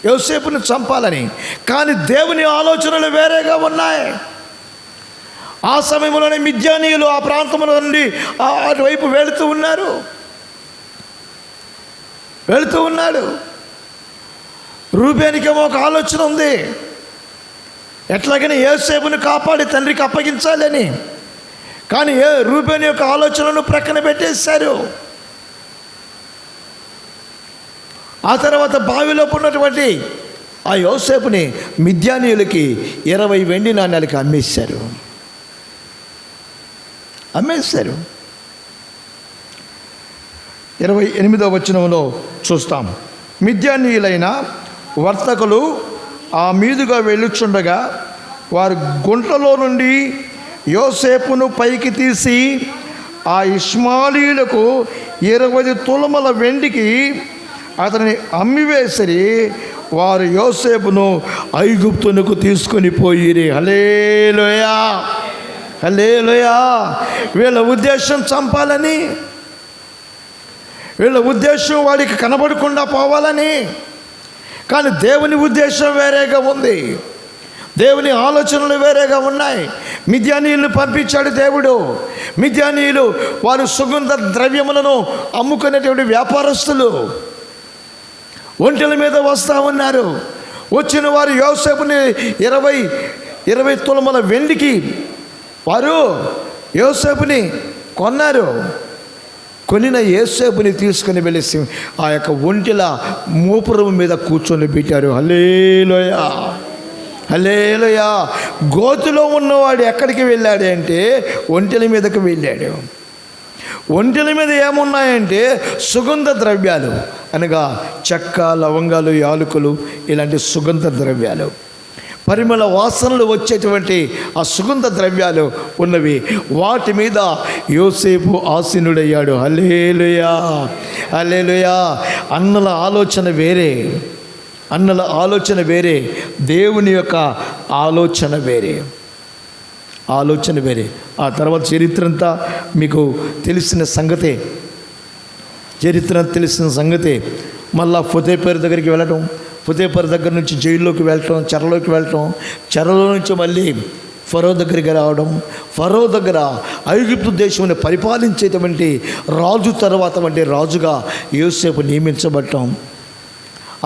యోసేపుని చంపాలని. కానీ దేవుని ఆలోచనలు వేరేగా ఉన్నాయి. ఆ సమయంలోనే మిద్యానీయులు ఆ ప్రాంతంలో నుండి అటువైపు వెళుతూ ఉన్నాడు. రూబేనికేమో ఒక ఆలోచన ఉంది, ఎట్లాగైనా యోసేపుని కాపాడి తండ్రికి అప్పగించాలని. కానీ రూబేని యొక్క ఆలోచనను ప్రక్కన పెట్టేశారు. ఆ తర్వాత బావిలో ఉన్నటువంటి ఆ యోసేపుని మిద్యానీయులకి 20 వెండి నాణ్యాలకి అమ్మేశారు. 28వ వచనంలో చూస్తాం. మిద్యానీయులైన వర్తకులు ఆ మీదుగా వెళ్ళుచుండగా వారు గుంటలో నుండి యోసేపును పైకి తీసి ఆ ఇష్మాలీయులకు 20 తులముల వెండికి అతన్ని అమ్మివేసరి. వారు యోసేపును ఐగుప్తునకు తీసుకొని పోయిరి. హల్లెలూయా, హల్లెలూయా. వీళ్ళ ఉద్దేశం చంపాలని, వీళ్ళ ఉద్దేశం వాడికి కనబడకుండా పోవాలని. కానీ దేవుని ఉద్దేశం వేరేగా ఉంది, దేవుని ఆలోచనలు వేరేగా ఉన్నాయి. మిద్యానీయులను పంపించాడు దేవుడు. మిద్యానీయులు వారు సుగంధ ద్రవ్యములను అమ్ముకునేటువంటి వ్యాపారస్తులు. ఒంటెల మీద వస్తూ ఉన్నారు. వచ్చిన వారు యోసేపుని 20 తులముల వెండికి వారు యోసేపుని కొన్నారు. కొనిన యోసేపుని తీసుకుని వెళ్ళి ఆ యొక్క ఒంటెల మోపురం మీద కూర్చొని పెట్టారు. హల్లెలూయా, హల్లెలూయా. గోతులో ఉన్నవాడు ఎక్కడికి వెళ్ళాడు అంటే ఒంటెల మీదకి వెళ్ళాడు. ఒంటెల మీద ఏమున్నాయంటే సుగంధ ద్రవ్యాలు, అనగా చెక్క, లవంగాలు, యాలకులు, ఇలాంటి సుగంధ ద్రవ్యాలు, పరిమళ వాసనలు వచ్చేటువంటి ఆ సుగంధ ద్రవ్యాలు ఉన్నవి. వాటి మీద యోసేపు ఆసీనుడయ్యాడు. హల్లెలూయా, హల్లెలూయా. అన్నల ఆలోచన వేరే, అన్నల ఆలోచన వేరే, దేవుని యొక్క ఆలోచన వేరే, ఆలోచన వేరే. ఆ తర్వాత చరిత్ర అంతా మీకు తెలిసిన సంగతే, మళ్ళా ఫోతేపేరు దగ్గరికి వెళ్ళటం, ఫోతేపేరు దగ్గర నుంచి జైల్లోకి వెళ్ళటం, చెరలోకి వెళ్ళటం, చెరలో నుంచి మళ్ళీ ఫరో దగ్గరికి రావడం, ఫరో దగ్గర ఐగుప్తు దేశంని పరిపాలించేటువంటి రాజు తర్వాత వంటి రాజుగా యోసేపు నియమించబడటం.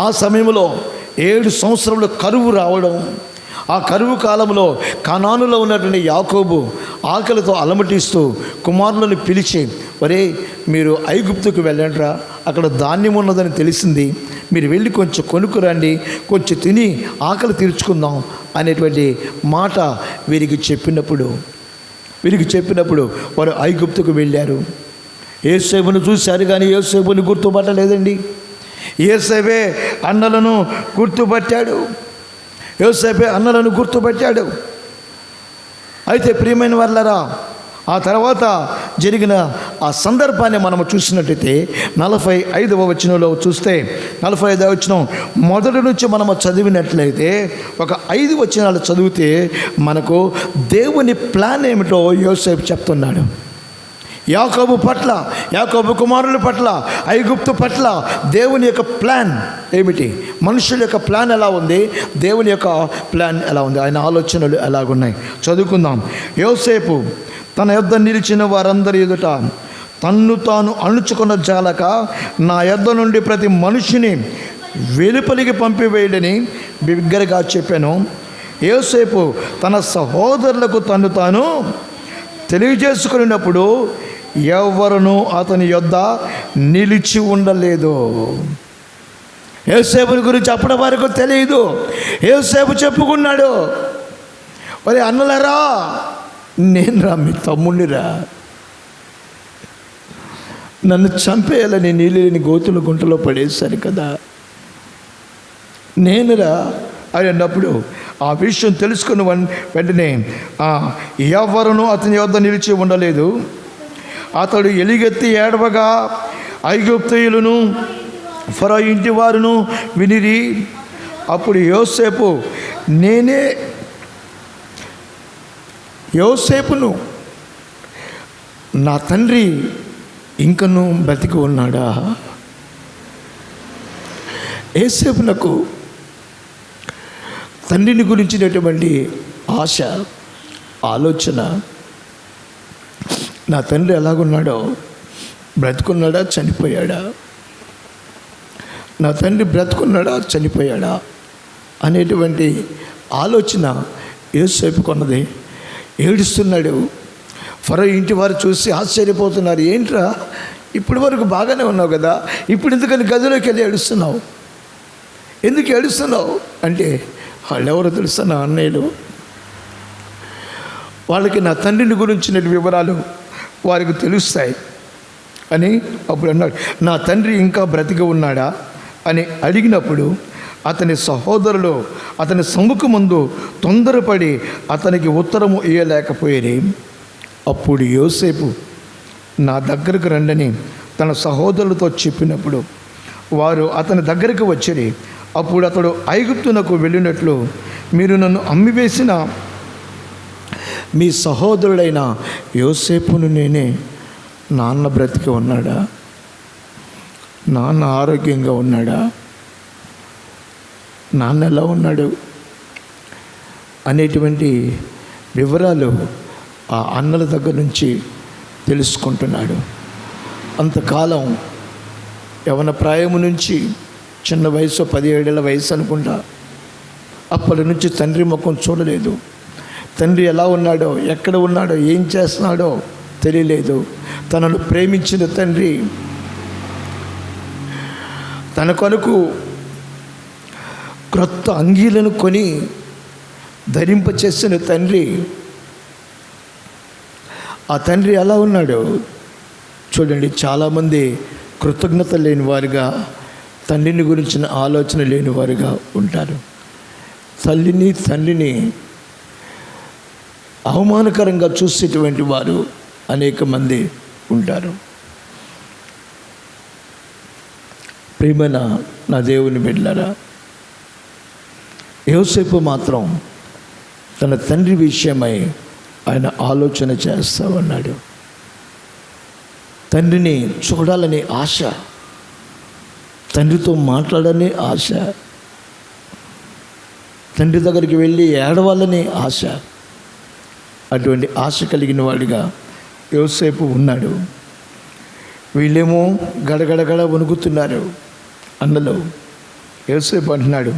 ఆ సమయంలో 7 సంవత్సరాలు కరువు రావడం. ఆ కరువు కాలంలో కనానులో ఉన్నటువంటి యాకోబు ఆకలితో అలమటిస్తూ కుమారులను పిలిచి, ఒరే మీరు ఐగుప్తుకు వెళ్ళండిరా, అక్కడ ధాన్యం ఉన్నదని తెలిసింది, మీరు వెళ్ళి కొంచెం కొనుక్కురండి, కొంచెం తిని ఆకలి తీర్చుకుందాం అనేటువంటి మాట వీరికి చెప్పినప్పుడు వారు ఐగుప్తుకు వెళ్ళారు. యోసేపును చూశారు కానీ యోసేపుని గుర్తుపట్టలేదండి. యోసేపే అన్నలను గుర్తుపట్టాడు. అయితే ప్రియమైన వాళ్ళరా, ఆ తర్వాత జరిగిన ఆ సందర్భాన్ని మనము చూసినట్టయితే 45వ వచనంలో చూస్తే, 45వ వచనం మొదటి నుంచి మనము చదివినట్లయితే ఒక 5 వచనాలు చదివితే మనకు దేవుని ప్లాన్ ఏమిటో యోసేపు చెప్తున్నాడు. యాకోబు పట్ల, యాకోబు కుమారుల పట్ల, ఐగుప్తు పట్ల దేవుని యొక్క ప్లాన్ ఏమిటి, మనుషుల యొక్క ప్లాన్ ఎలా ఉంది, దేవుని యొక్క ప్లాన్ ఎలా ఉంది, ఆయన ఆలోచనలు ఎలాగున్నాయి చదువుకుందాం. యోసేపు తన యొద్ద నిలిచిన వారందరి ఎదుట తన్ను తాను అణుచుకున్న జాలక నా యొద్ద నుండి ప్రతి మనిషిని వెలుపలికి పంపివేయడని బిగ్గరగా చెప్పాను. యోసేపు తన సహోదరులకు తన్ను తాను తెలియజేసుకున్నప్పుడు ఎవరునూ అతని యొద్ద నిలిచి ఉండలేదు. యోసేపుని గురించి అప్పటి వరకు తెలియదు. యోసేపు చెప్పుకున్నాడు, మరి అన్నలారా, నేను రా మీ తమ్ముడిరా, నన్ను చంపేయాలని నీళ్ళు లేని గోతుల గుంటలో పడేశారు కదా, నేనురా అని అన్నప్పుడు ఆ విషయం తెలుసుకున్న వెంటనే ఎవరునూ అతని వద్ద నిలిచి ఉండలేదు. అతడు ఎలుగెత్తి ఏడవగా ఐగుప్తీయులను ఫరో ఇంటి వారును వినిరి. అప్పుడు యోసేపును నా తండ్రి ఇంకనూ బ్రతికి ఉన్నాడా, యోసేపునకు తండ్రిని గురించినటువంటి ఆశ, ఆలోచన, నా తండ్రి ఎలాగున్నాడో, బ్రతుకున్నాడా చనిపోయాడా, నా తండ్రి బ్రతుకున్నాడా చనిపోయాడా అనేటువంటి ఆలోచన యోసేపుకు ఉన్నది. ఏడుస్తున్నాడు. ఫరో ఇంటి వారు చూసి ఆశ్చర్యపోతున్నారు. ఏంట్రా, ఇప్పటి వరకు బాగానే ఉన్నావు కదా, ఇప్పుడు ఎందుకని గదిలోకి వెళ్ళి ఏడుస్తున్నావు, ఎందుకు ఏడుస్తున్నావు అంటే, వాళ్ళెవరో తెలుసా, నా అన్నయ్యలు. వాళ్ళకి నా తండ్రిని గురించిన వివరాలు వారికి తెలుస్తాయి అని అప్పుడు అన్నాడు. నా తండ్రి ఇంకా బ్రతికి ఉన్నాడా అని అడిగినప్పుడు అతని సహోదరులు అతని సముఖమందు తొందరపడి అతనికి ఉత్తరము ఇయ్యలేకపోయేది. అప్పుడు యోసేపు నా దగ్గరకు రండని తన సహోదరులతో చెప్పినప్పుడు వారు అతని దగ్గరికి వచ్చిరి. అప్పుడు అతడు ఐగుప్తునకు వెళ్ళినట్లు మీరు నన్ను అమ్మివేసిన మీ సహోదరుడైన యోసేపును నేనే. నాన్న బ్రతికి ఉన్నాడా, నాన్న ఆరోగ్యంగా ఉన్నాడా, నాన్న ఎలా ఉన్నాడు అనేటువంటి వివరాలు ఆ అన్నల దగ్గర నుంచి తెలుసుకుంటున్నాడు. అంతకాలం యవన ప్రాయము నుంచి చిన్న వయసు 17 ఏళ్ల వయసు అనుకుంటా, అప్పటి నుంచి తండ్రి ముఖం చూడలేదు. తండ్రి ఎలా ఉన్నాడో, ఎక్కడ ఉన్నాడో, ఏం చేస్తున్నాడో తెలియలేదు. తనను ప్రేమించిన తండ్రి, తన కొరకు క్రొత్త అంగీలను కొని ధరింపచేసిన తండ్రి, ఆ తండ్రి ఎలా ఉన్నాడు చూడండి. చాలామంది కృతజ్ఞత లేని వారుగా, తండ్రిని గురించిన ఆలోచన లేని వారుగా ఉంటారు. తల్లిని తండ్రిని అవమానకరంగా చూసేటువంటి వారు అనేక మంది ఉంటారు. ప్రియమైన నా దేవుని బిడ్డలారా, యోసేపు మాత్రం తన తండ్రి విషయమై ఆయన ఆలోచన చేస్తూ ఉన్నాడు. తండ్రిని చూడాలనే ఆశ, తండ్రితో మాట్లాడాలనే ఆశ, తండ్రి దగ్గరికి వెళ్ళి ఏడవాలనే ఆశ, అటువంటి ఆశ కలిగిన వాడిగా యోసేపు ఉన్నాడు. వీళ్ళేమో గడగడగడ వణుకుతున్నారు అన్నలో. యోసేపు అంటున్నాడు,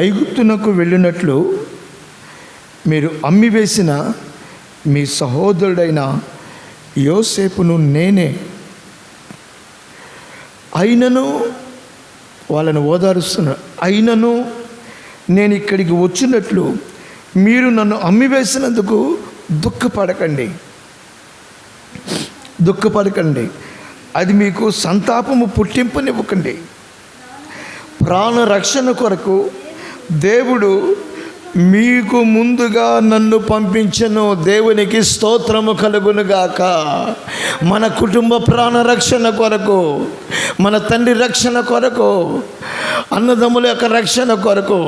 ఐగుప్తునకు వెళ్ళినట్లు మీరు అమ్మివేసిన మీ సహోదరుడైన యోసేపును నేనే. అయినను వాళ్ళని ఓదారుస్తున్నాడు. అయినను నేను ఇక్కడికి వచ్చినట్లు మీరు నన్ను అమ్మివేసినందుకు దుఃఖపడకండి. అది మీకు సంతాపము పుట్టింపనివ్వకండి. ప్రాణ రక్షణ కొరకు దేవుడు మీకు ముందుగా నన్ను పంపించెను. దేవునికి స్తోత్రము కలుగునుగాక. మన కుటుంబ ప్రాణ రక్షణ కొరకు, మన తండ్రి రక్షణ కొరకు, అన్నదమ్ముల యొక్క రక్షణ కొరకు,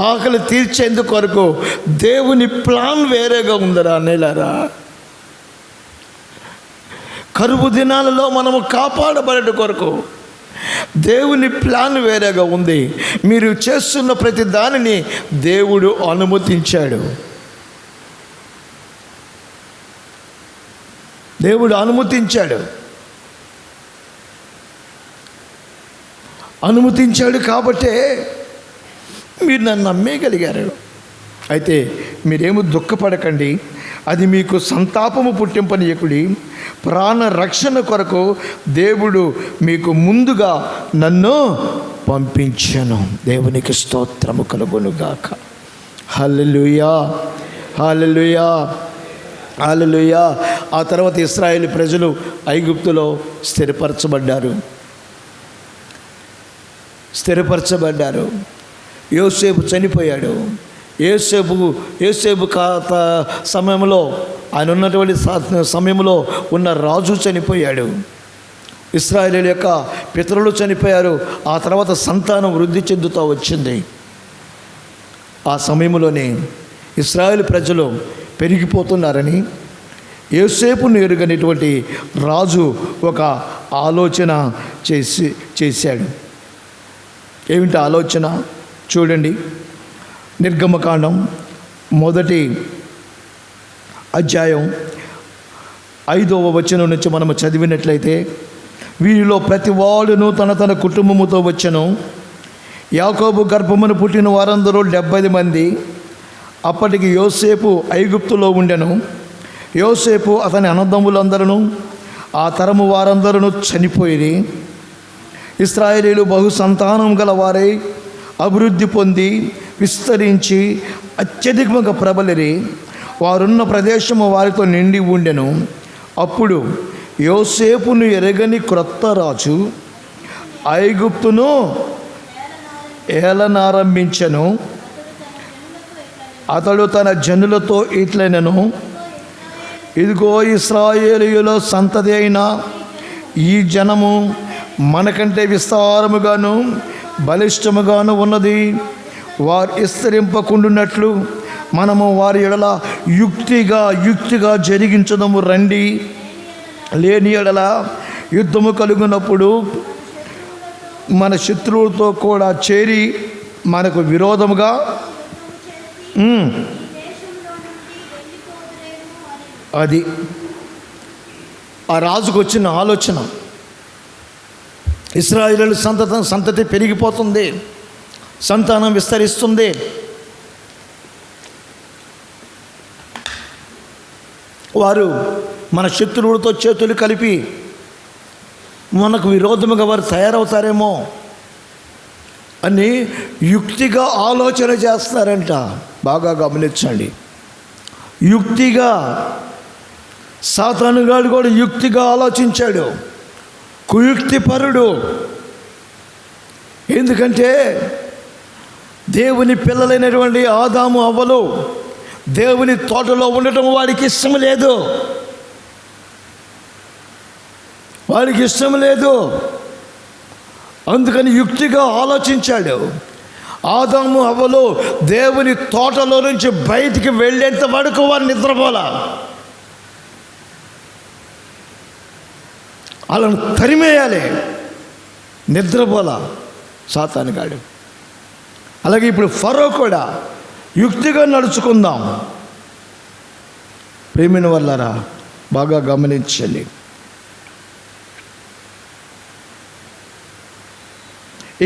ఆకలి తీర్చేందుకు కొరకు దేవుని ప్లాన్ వేరేగా ఉందరా నేలారా. కరువు దినాలలో మనము కాపాడబడే కొరకు దేవుని ప్లాన్ వేరేగా ఉంది. మీరు చేస్తున్న ప్రతి దానిని దేవుడు అనుమతించాడు. అనుమతించాడు కాబట్టే మీరు నన్ను నమ్మేయగలిగారు. అయితే మీరేమో దుఃఖపడకండి, అది మీకు సంతాపము పుట్టింపనీయకుడి. ప్రాణ రక్షణ కొరకు దేవుడు మీకు ముందుగా నన్ను పంపించెను. దేవునికి స్తోత్రము కలుగునుగాక. హల్లెలూయా, హల్లెలూయా, హల్లెలూయా. ఆ తర్వాత ఇశ్రాయేలు ప్రజలు ఐగుప్తులో స్థిరపరచబడ్డారు. యోసేపు చనిపోయాడు. యోసేపు సమయంలో, ఆయన ఉన్నటువంటి సమయంలో ఉన్న రాజు చనిపోయాడు. ఇశ్రాయేలీయుల యొక్క పితరులు చనిపోయారు. ఆ తర్వాత సంతానం వృద్ధి చెందుతూ వచ్చింది. ఆ సమయంలోనే ఇశ్రాయేలు ప్రజలు పెరిగిపోతున్నారని, యోసేపును ఎరుగనేటువంటి రాజు ఒక ఆలోచన చేశాడు. ఏమిటి ఆలోచన చూడండి. నిర్గమకాండం 1వ అధ్యాయం 5వ వచనం నుంచి మనము చదివినట్లయితే, వీరిలో ప్రతి వాడును తన తన కుటుంబముతో వచ్చెను. యాకోబు గర్భమును పుట్టిన వారందరూ 70 మంది. అప్పటికి యోసేపు ఐగుప్తులో ఉండెను. యోసేపు అతని అన్నదమ్ములందరూ ఆ తరము వారందరూ చనిపోయి, ఇశ్రాయేలీలు బహు సంతానం గల వారై అభివృద్ధి పొంది విస్తరించి అత్యధికంగా ప్రబలిరి. వారున్న ప్రదేశము వారితో నిండి ఉండెను. అప్పుడు యోసేపును ఎరగని క్రొత్త రాజు ఐగుప్తును ఏలనారంభించెను. అతడు తన జనులతో ఇట్లనెను, ఇదిగో ఇశ్రాయేలీయుల సంతతి అయిన ఈ జనము మనకంటే విస్తారముగాను బలిష్టముగాను ఉన్నది. వారు విస్తరింపకుండునట్లు మనము వారి ఎడల యుక్తిగా జరిగించదము రండి. లేని ఎడల యుద్ధము కలుగునప్పుడు మన శత్రువులతో కూడా చేరి మనకు విరోధముగా అది ఆ రాజుకు వచ్చిన ఆలోచన. ఇశ్రాయేలు సంతతి పెరిగిపోతుంది, సంతానం విస్తరిస్తుంది. వారు మన శత్రువులతో చేతులు కలిపి మనకు విరోధముగా వారు తయారవుతారేమో అని యుక్తిగా ఆలోచన చేస్తారంట. బాగా గమనించండి. యుక్తిగా సాతానుగాడు కూడా యుక్తిగా ఆలోచించాడు. కుయుక్తిపరుడు. ఎందుకంటే దేవుని పిల్లలైనటువంటి ఆదాము అవ్వలు దేవుని తోటలో ఉండటం వాడికి ఇష్టం లేదు. అందుకని యుక్తిగా ఆలోచించాడు. ఆదాము అవ్వలు దేవుని తోటలో నుంచి బయటికి వెళ్ళేంత వరకు వారు నిద్రపోలా. వాళ్ళను తరిమేయాలి, నిద్రపోలా సాతానుగాడు. అలాగే ఇప్పుడు ఫరో కూడా యుక్తిగా నడుచుకుందాం. ప్రేమిన వల్లరా బాగా గమనించండి.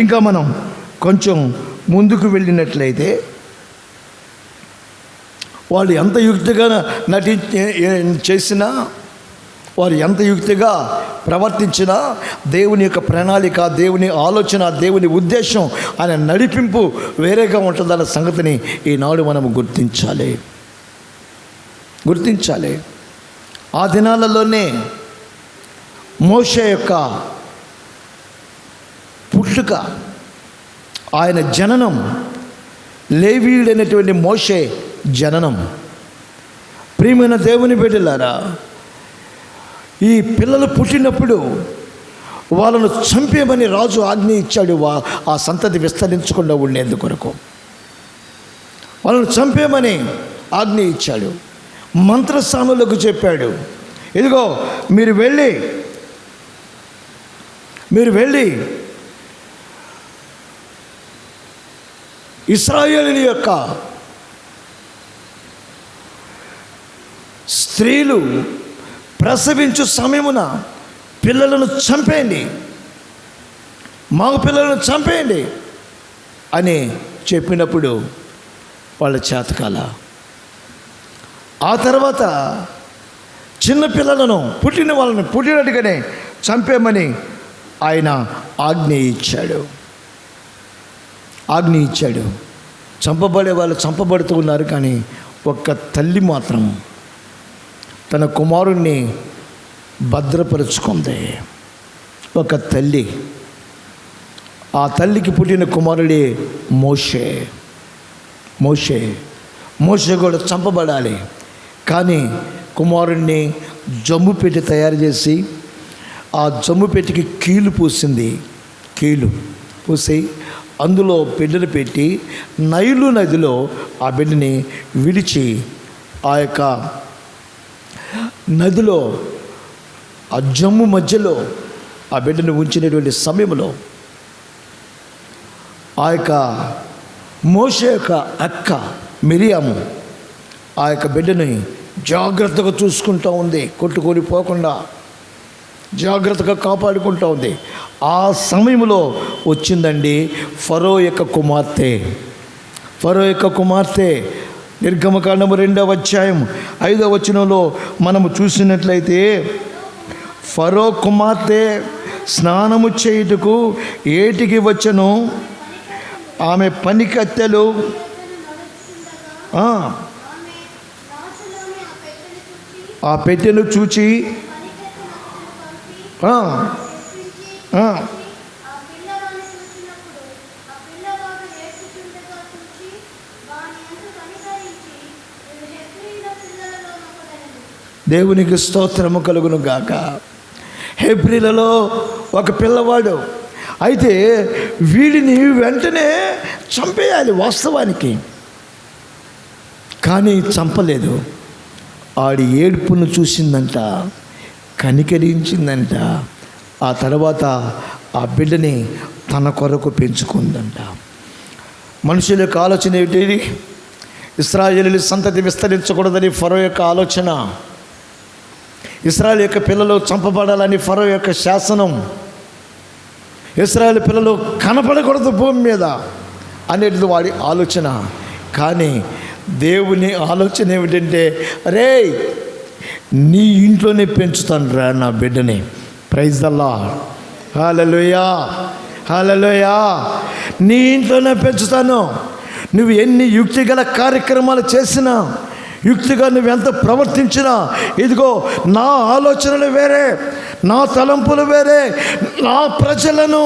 ఇంకా మనం కొంచెం ముందుకు వెళ్ళినట్లయితే వాళ్ళు ఎంత యుక్తిగా చేసినా, వారు ఎంత యుక్తిగా ప్రవర్తించినా దేవుని యొక్క ప్రణాళిక, దేవుని ఆలోచన, దేవుని ఉద్దేశం, ఆయన నడిపింపు వేరేగా ఉంటుందన్న సంగతిని ఈనాడు మనం గుర్తించాలి. ఆ దినాలలోనే మోషే యొక్క పుట్టుక, ఆయన జననం, లేవీయుడైనటువంటి మోషే జననం. ప్రియమైన దేవుని బిడ్డలారా, ఈ పిల్లలు పుట్టినప్పుడు వాళ్ళను చంపేమని రాజు ఆజ్ఞ ఇచ్చాడు. ఆ సంతతి విస్తరించకుండా ఉండేందుకొరకు వాళ్ళను చంపేమని ఆజ్ఞ ఇచ్చాడు. మంత్రస్థానులకు చెప్పాడు, ఇదిగో మీరు వెళ్ళి ఇశ్రాయేలీయుల యొక్క స్త్రీలు ప్రసవించు సమయమున పిల్లలను చంపేయండి, మగ పిల్లలను చంపేయండి అని చెప్పినప్పుడు వాళ్ళ చేతకాల. ఆ తర్వాత చిన్న పిల్లలను పుట్టినట్టుగానే చంపేమని ఆయన ఆజ్ఞ ఇచ్చాడు. చంపబడే వాళ్ళు చంపబడుతూ ఉన్నారు. కానీ ఒక్క తల్లి మాత్రం తన కుమారుణ్ణి భద్రపరుచుకుంది. ఒక తల్లి, ఆ తల్లికి పుట్టిన కుమారుడే మోషే కూడా చంపబడాలి. కానీ కుమారుణ్ణి జమ్ము పెట్టి తయారు చేసి ఆ జమ్ము పెట్టికి కీలు పూసి అందులో బిడ్డను పెట్టి నైలు నదిలో ఆ బిడ్డని విడిచి ఆ యొక్క నదిలో ఆ జమ్ము మధ్యలో ఆ బిడ్డను ఉంచినటువంటి సమయంలో ఆ యొక్క మోషే యొక్క అక్క మిరియాము ఆ యొక్క బిడ్డని జాగ్రత్తగా చూసుకుంటూ ఉంది, కొట్టుకొని పోకుండా జాగ్రత్తగా కాపాడుకుంటూ ఉంది. ఆ సమయంలో వచ్చిందండి ఫరో యొక్క కుమార్తె. నిర్గమకాండము 2వ అధ్యాయం 5వ వచనంలో మనము చూసినట్లయితే, ఫరో కుమార్తె స్నానము చేయుటకు ఏటికి వచ్చెను, ఆమె పనికత్తెలు ఆ పెట్టెను చూచి దేవునికి స్తోత్రము కలుగును గాక. హెబ్రీలలో ఒక పిల్లవాడు. అయితే వీడిని వెంటనే చంపేయాలి వాస్తవానికి, కానీ చంపలేదు. ఆడి ఏడుపును చూసిందంట, కనికరించిందంట. ఆ తర్వాత ఆ బిడ్డని తన కొరకు పెంచుకుందంట. మనుషుల యొక్క ఆలోచన ఏమిటి? ఇశ్రాయేలు సంతతి విస్తరించకూడదని ఫరో యొక్క ఆలోచన, ఇశ్రాయేలు యొక్క పిల్లలు చంపబడాలని ఫరో యొక్క శాసనం, ఇశ్రాయేలు పిల్లలు కనపడకూడదు భూమి మీద అనేది వాడి ఆలోచన. కానీ దేవుని ఆలోచన ఏమిటంటే, రే నీ ఇంట్లోనే పెంచుతాను రా నా బిడ్డని. Praise the lord. Hallelujah, hallelujah. నీ ఇంట్లోనే పెంచుతాను. నువ్వు ఎన్ని యుక్తిగల కార్యక్రమాలు చేసినా, యుక్తిగా నువ్వు ఎంత ప్రవర్తించినా, ఇదిగో నా ఆలోచనలు వేరే, నా తలంపులు వేరే. నా ప్రజలను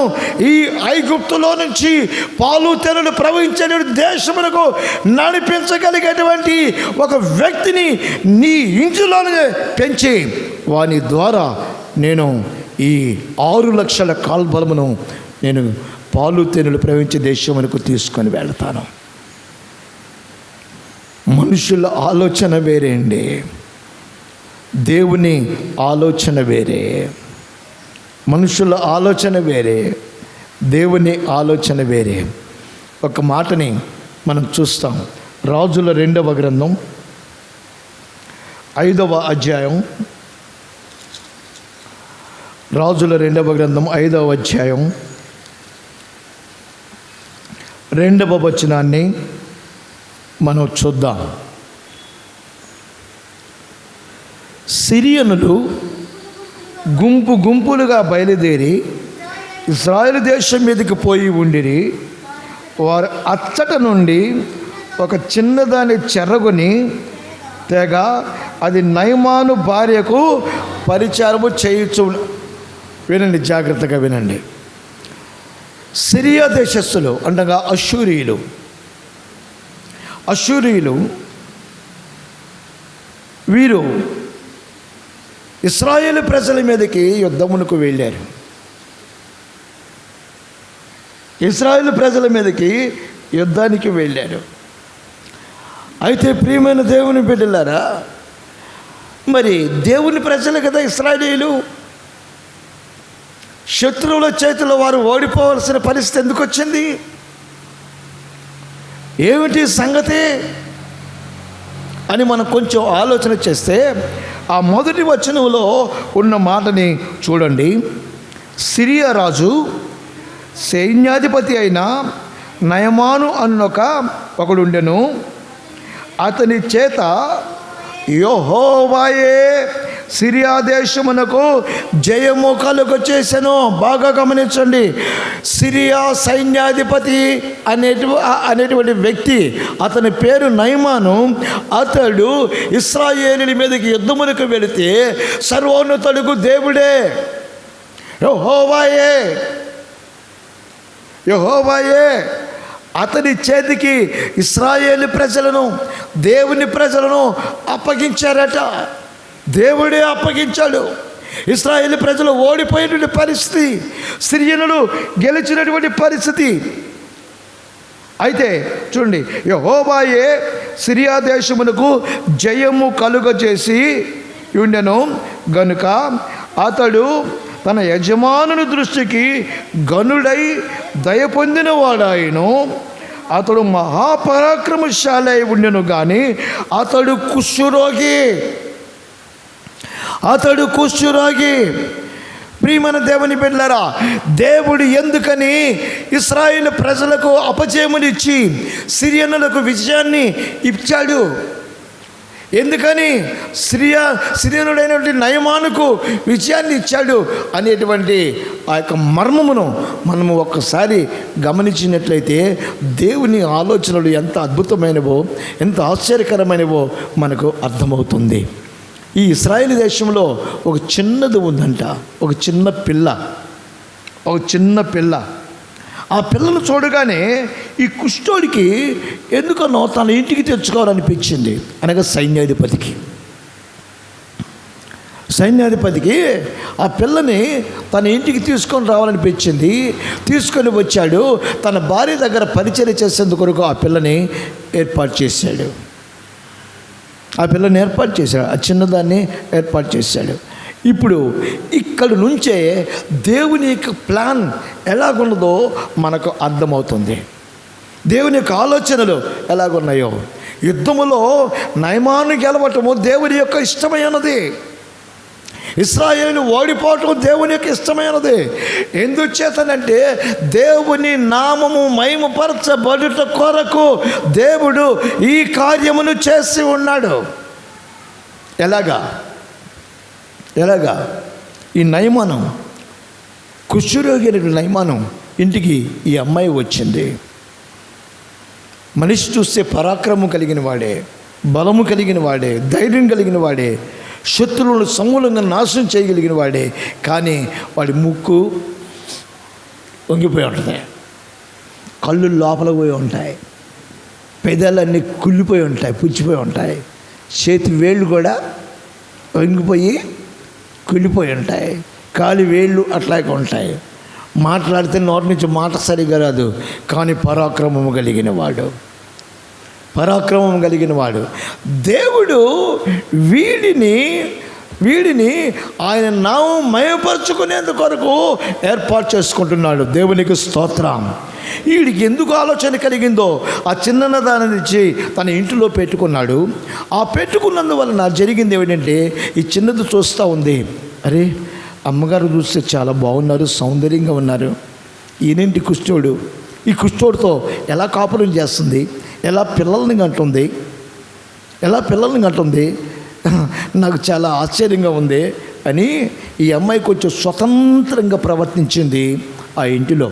ఈ ఐగుప్తులో నుంచి పాలు తేనెలు ప్రవహించే దేశమునకు నడిపించగలిగేటువంటి ఒక వ్యక్తిని నీ ఇంటిలోనే పెంచి వాని ద్వారా నేను ఈ 6 లక్షల కాల్బలమును నేను పాలు తేనెలు ప్రవహించే దేశమునకు తీసుకొని వెళ్తాను. మనుషుల ఆలోచన వేరే అండి, దేవుని ఆలోచన వేరే. మనుషుల ఆలోచన వేరే, దేవుని ఆలోచన వేరే. ఒక మాటని మనం చూస్తాం. రాజుల 2వ గ్రంథం 5వ అధ్యాయం, రాజుల 2వ గ్రంథం 5వ అధ్యాయం 2వ వచనాన్ని మనం చూద్దాం. సిరియనులు గుంపు గుంపులుగా బయలుదేరి ఇశ్రాయేలు దేశం మీదకి పోయి ఉండిరి. వారు అచ్చట నుండి ఒక చిన్నదాన్ని చెరగొని తెగ అది నయమాను భార్యకు పరిచారము చేయించు. వినండి, జాగ్రత్తగా వినండి. సిరియా దేశస్థులు అనగా అష్షూరీయులు వీరు ఇశ్రాయేలు ప్రజల మీదకి యుద్ధమునకు వెళ్ళారు. ఇశ్రాయేలు ప్రజల మీదకి యుద్ధానికి వెళ్ళారు. అయితే ప్రియమైన దేవుని బిడ్డలారా, మరి దేవుని ప్రజలు కదా ఇశ్రాయేలీయులు, శత్రువుల చేతిలో వారు ఓడిపోవలసిన పరిస్థితి ఎందుకు వచ్చింది? ఏమిటి సంగతి అని మనం కొంచెం ఆలోచన చేస్తే, ఆ మొదటి వచనంలో ఉన్న మాటని చూడండి. సిరియా రాజు సైన్యాధిపతి అయిన నయమాను ఒకడుండెను. అతని చేత యెహోవాయే సిరియా దేశమునకు జయము కలుగచేసెను. బాగా గమనించండి, సిరియా సైన్యాధిపతి అనేటువంటి వ్యక్తి, అతని పేరు నయమాను. అతడు ఇశ్రాయేలీయుల మీదకి యుద్ధమునకు వెళితే సర్వోన్నతుడుకు దేవుడే యెహోవాయే అతని చేతికి ఇశ్రాయేలు ప్రజలను, దేవుని ప్రజలను అప్పగించారట. దేవుడే అప్పగించాడు. ఇశ్రాయేలు ప్రజలు ఓడిపోయినటువంటి పరిస్థితి, సిరియనులు గెలిచినటువంటి పరిస్థితి. అయితే చూడండి, యెహోవాయే సిరియా దేశమునకు జయము కలుగజేసి ఉండెను గనుక అతడు తన యజమానుని దృష్టికి గనుడై దయ పొందిన వాడాయను. అతడు మహాపరాక్రమశాలి అయి ఉండెను కానీ అతడు కుష్ఠరోగి. ప్రియమైన దేవుని బిడ్డలారా, దేవుడు ఎందుకని ఇశ్రాయేలు ప్రజలకు అపజయమునిచ్చి సిరియనులకు విజయాన్ని ఇచ్చాడు? ఎందుకని సిరియనుడైనటువంటి నయమానుకు విజయాన్ని ఇచ్చాడు అనేటువంటి ఆ యొక్క మర్మమును మనము ఒక్కసారి గమనించినట్లయితే దేవుని ఆలోచనలు ఎంత అద్భుతమైనవో, ఎంత ఆశ్చర్యకరమైనవో మనకు అర్థమవుతుంది. ఈ ఇశ్రాయేలు దేశంలో ఒక చిన్నది ఉందంట, ఒక చిన్న పిల్ల. ఆ పిల్లను చూడగానే ఈ కుష్ఠోడికి ఎందుకనో తన ఇంటికి తెచ్చుకోవాలనిపించింది. అనగా సైన్యాధిపతికి ఆ పిల్లని తన ఇంటికి తీసుకొని రావాలనిపించింది. తీసుకొని వచ్చాడు. తన భార్య దగ్గర పరిచర్య చేసేందుకు ఆ పిల్లని ఏర్పాటు చేశాడు. ఆ చిన్నదాన్ని ఏర్పాటు చేశాడు. ఇప్పుడు ఇక్కడి నుంచే దేవుని యొక్క ప్లాన్ ఎలాగున్నదో మనకు అర్థమవుతుంది. దేవుని యొక్క ఆలోచనలు ఎలాగున్నాయో. యుద్ధములో నయమాను గెలవటము దేవుని యొక్క ఇష్టమైనది. ఇశ్రాయేలు ఓడిపోవటం దేవుని యొక్క ఇష్టమైనది. ఎందుచేతనంటే దేవుని నామము మహిమపరచబడుట కొరకు దేవుడు ఈ కార్యమును చేసి ఉన్నాడు. ఎలాగా ఈ నయమానం, కుష్ఠరోగి నయమానం ఇంటికి ఈ అమ్మాయి వచ్చింది. మనిషి చూస్తే పరాక్రమం కలిగిన వాడే, బలము కలిగిన వాడే, ధైర్యం కలిగిన వాడే, శత్రువులను సమూలంగా నాశనం చేయగలిగిన వాడే. కానీ వాడి ముక్కు వంగిపోయి ఉంటుంది, కళ్ళు లోపల పోయి ఉంటాయి, పెదాలన్నీ కుళ్ళిపోయి ఉంటాయి, పుచ్చిపోయి ఉంటాయి, చేతి వేళ్ళు కూడా వంగిపోయి కుళ్ళిపోయి ఉంటాయి, కాలి వేళ్ళు అట్లాగే ఉంటాయి. మాట్లాడితే నోటి నుంచి మాట సరిగా రాదు. కానీ పరాక్రమము కలిగిన వాడు దేవుడు వీడిని ఆయన నామం మయపరుచుకునేందుకు కొరకు ఏర్పాటు చేసుకుంటున్నాడు. దేవునికి స్తోత్రం. వీడికి ఎందుకు ఆలోచన కలిగిందో ఆ చిన్న దాని నుంచి తన ఇంటిలో పెట్టుకున్నాడు. ఆ పెట్టుకున్నందువలన జరిగింది ఏమిటంటే, ఈ చిన్నది చూస్తూ ఉంది, అరే అమ్మగారు చూస్తే చాలా బాగున్నారు, సౌందర్యంగా ఉన్నారు, ఈయనేంటి కుష్ఠోడు, ఈ కుష్ఠోడితో ఎలా కాపురం చేస్తుంది, ఎలా పిల్లల్ని కంటుంది, నాకు చాలా ఆశ్చర్యంగా ఉంది అని ఈ అమ్మాయి కొంచెం స్వతంత్రంగా ప్రవర్తించింది. ఆ ఇంటిలో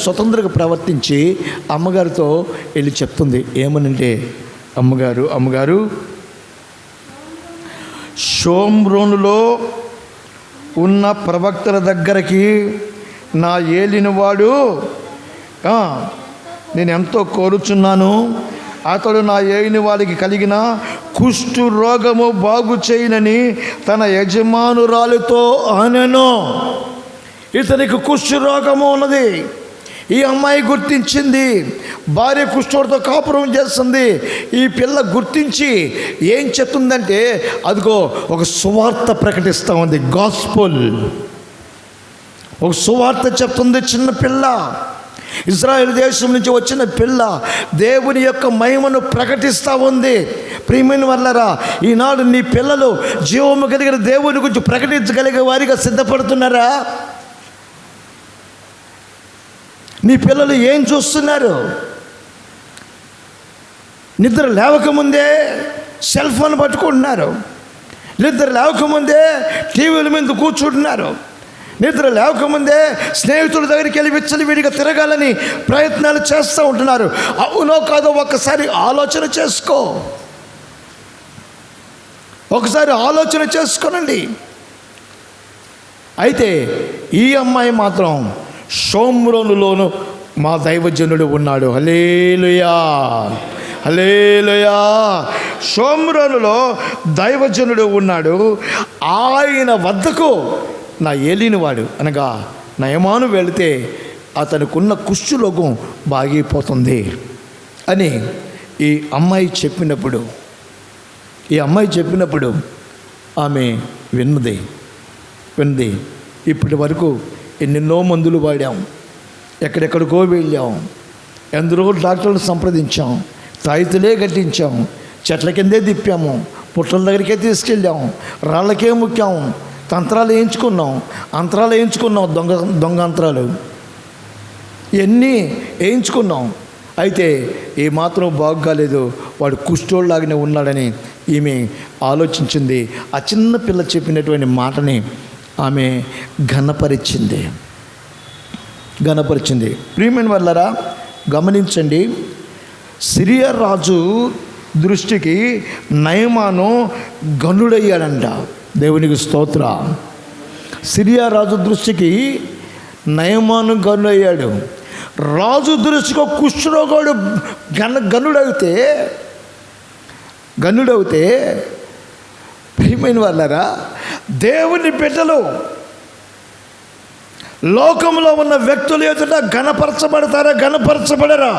స్వతంత్రంగా ప్రవర్తించి అమ్మగారితో వెళ్ళి చెప్తుంది. ఏమనంటే, అమ్మగారు షోమ్రోనులో ఉన్న ప్రవక్తల దగ్గరికి నా ఏలినవాడు నేను ఎంతో కోరుచున్నాను. అతడు నా ఏలిన వాడికి కలిగిన కుష్ఠు రోగము బాగు చేయనని తన యజమానురాలితో అనెను. ఇతనికి కుష్ఠు రోగము ఉన్నది. ఈ అమ్మాయి గుర్తించింది. భార్య కుష్ఠుడితో కాపురం చేస్తుంది. ఈ పిల్ల గుర్తించి ఏం చెప్తుందంటే, అదిగో ఒక సువార్త ప్రకటిస్తూ ఉంది. గాస్పుల్, ఒక సువార్త చెప్తుంది. చిన్న పిల్ల, ఇజ్రాయెల్ దేశం నుంచి వచ్చిన పిల్ల దేవుని యొక్క మహిమను ప్రకటిస్తూ ఉంది. ప్రియమైన వాళ్ళరా, ఈనాడు నీ పిల్లలు జీవము కలిగిన దేవుని గురించి ప్రకటించగలిగే వారిగా సిద్ధపడుతున్నారా? నీ పిల్లలు ఏం చూస్తున్నారు? నిద్ర లేవకముందే సెల్ ఫోన్ పట్టుకుంటున్నారు, నిద్ర లేవకముందే టీవీల మీద కూర్చుంటున్నారు, నిద్ర లేవకముందే స్నేహితుల దగ్గరికి వెళ్ళి విచ్చలవిడిగా తిరగాలని ప్రయత్నాలు చేస్తూ ఉంటున్నారు. అవునో కాదో ఒక్కసారి ఆలోచన చేసుకోనండి. అయితే ఈ అమ్మాయి మాత్రం షోమ్రోనులోను మా దైవజనుడు ఉన్నాడు. హల్లెలూయా, హల్లెలూయా. షోమ్రోనులో దైవజనుడు ఉన్నాడు. ఆయన వద్దకు నా ఏలినవాడు అనగా నయమాను వెళితే అతనుకున్న కుష్ఠరోగం బాగైపోతుంది అని ఈ అమ్మాయి చెప్పినప్పుడు ఆమె విన్నది. ఇప్పటి వరకు ఎన్నెన్నో మందులు వాడాం, ఎక్కడెక్కడికో వెళ్ళాం, ఎందరో డాక్టర్లను సంప్రదించాం, తాయితులే కట్టించాం, చెట్ల కిందే తిప్పాము, పుట్టల దగ్గరికే తీసుకెళ్ళాం, రాళ్ళకే ముక్కాం, తంత్రాలు వేయించుకున్నాం, అంతరాలు వేయించుకున్నాం, దొంగ అంతరాలు ఇవన్నీ వేయించుకున్నాం. అయితే ఏమాత్రం బాగు కాలేదు. వాడు కుష్ఠోళ్ళలాగానే ఉన్నాడని ఈమె ఆలోచించింది. ఆ చిన్న పిల్ల చెప్పినటువంటి మాటని ఆమె ఘనపరిచింది. ప్రియమైన వాళ్ళారా, గమనించండి. సిరియా రాజు దృష్టికి నయమాను గనుడయ్యాడంట. దేవునికి స్తోత్ర. సిరియా రాజు దృష్టికి నయమాను గనుడయ్యాడు. రాజు దృష్టికి కుష్ఠరోగుడు గనుడవుతే ప్రియమైన వాళ్ళారా, దేవుని బిడ్డలు లోకంలో ఉన్న వ్యక్తుల ఎదుట గణపరచబడతారా, గణపరచబడరా?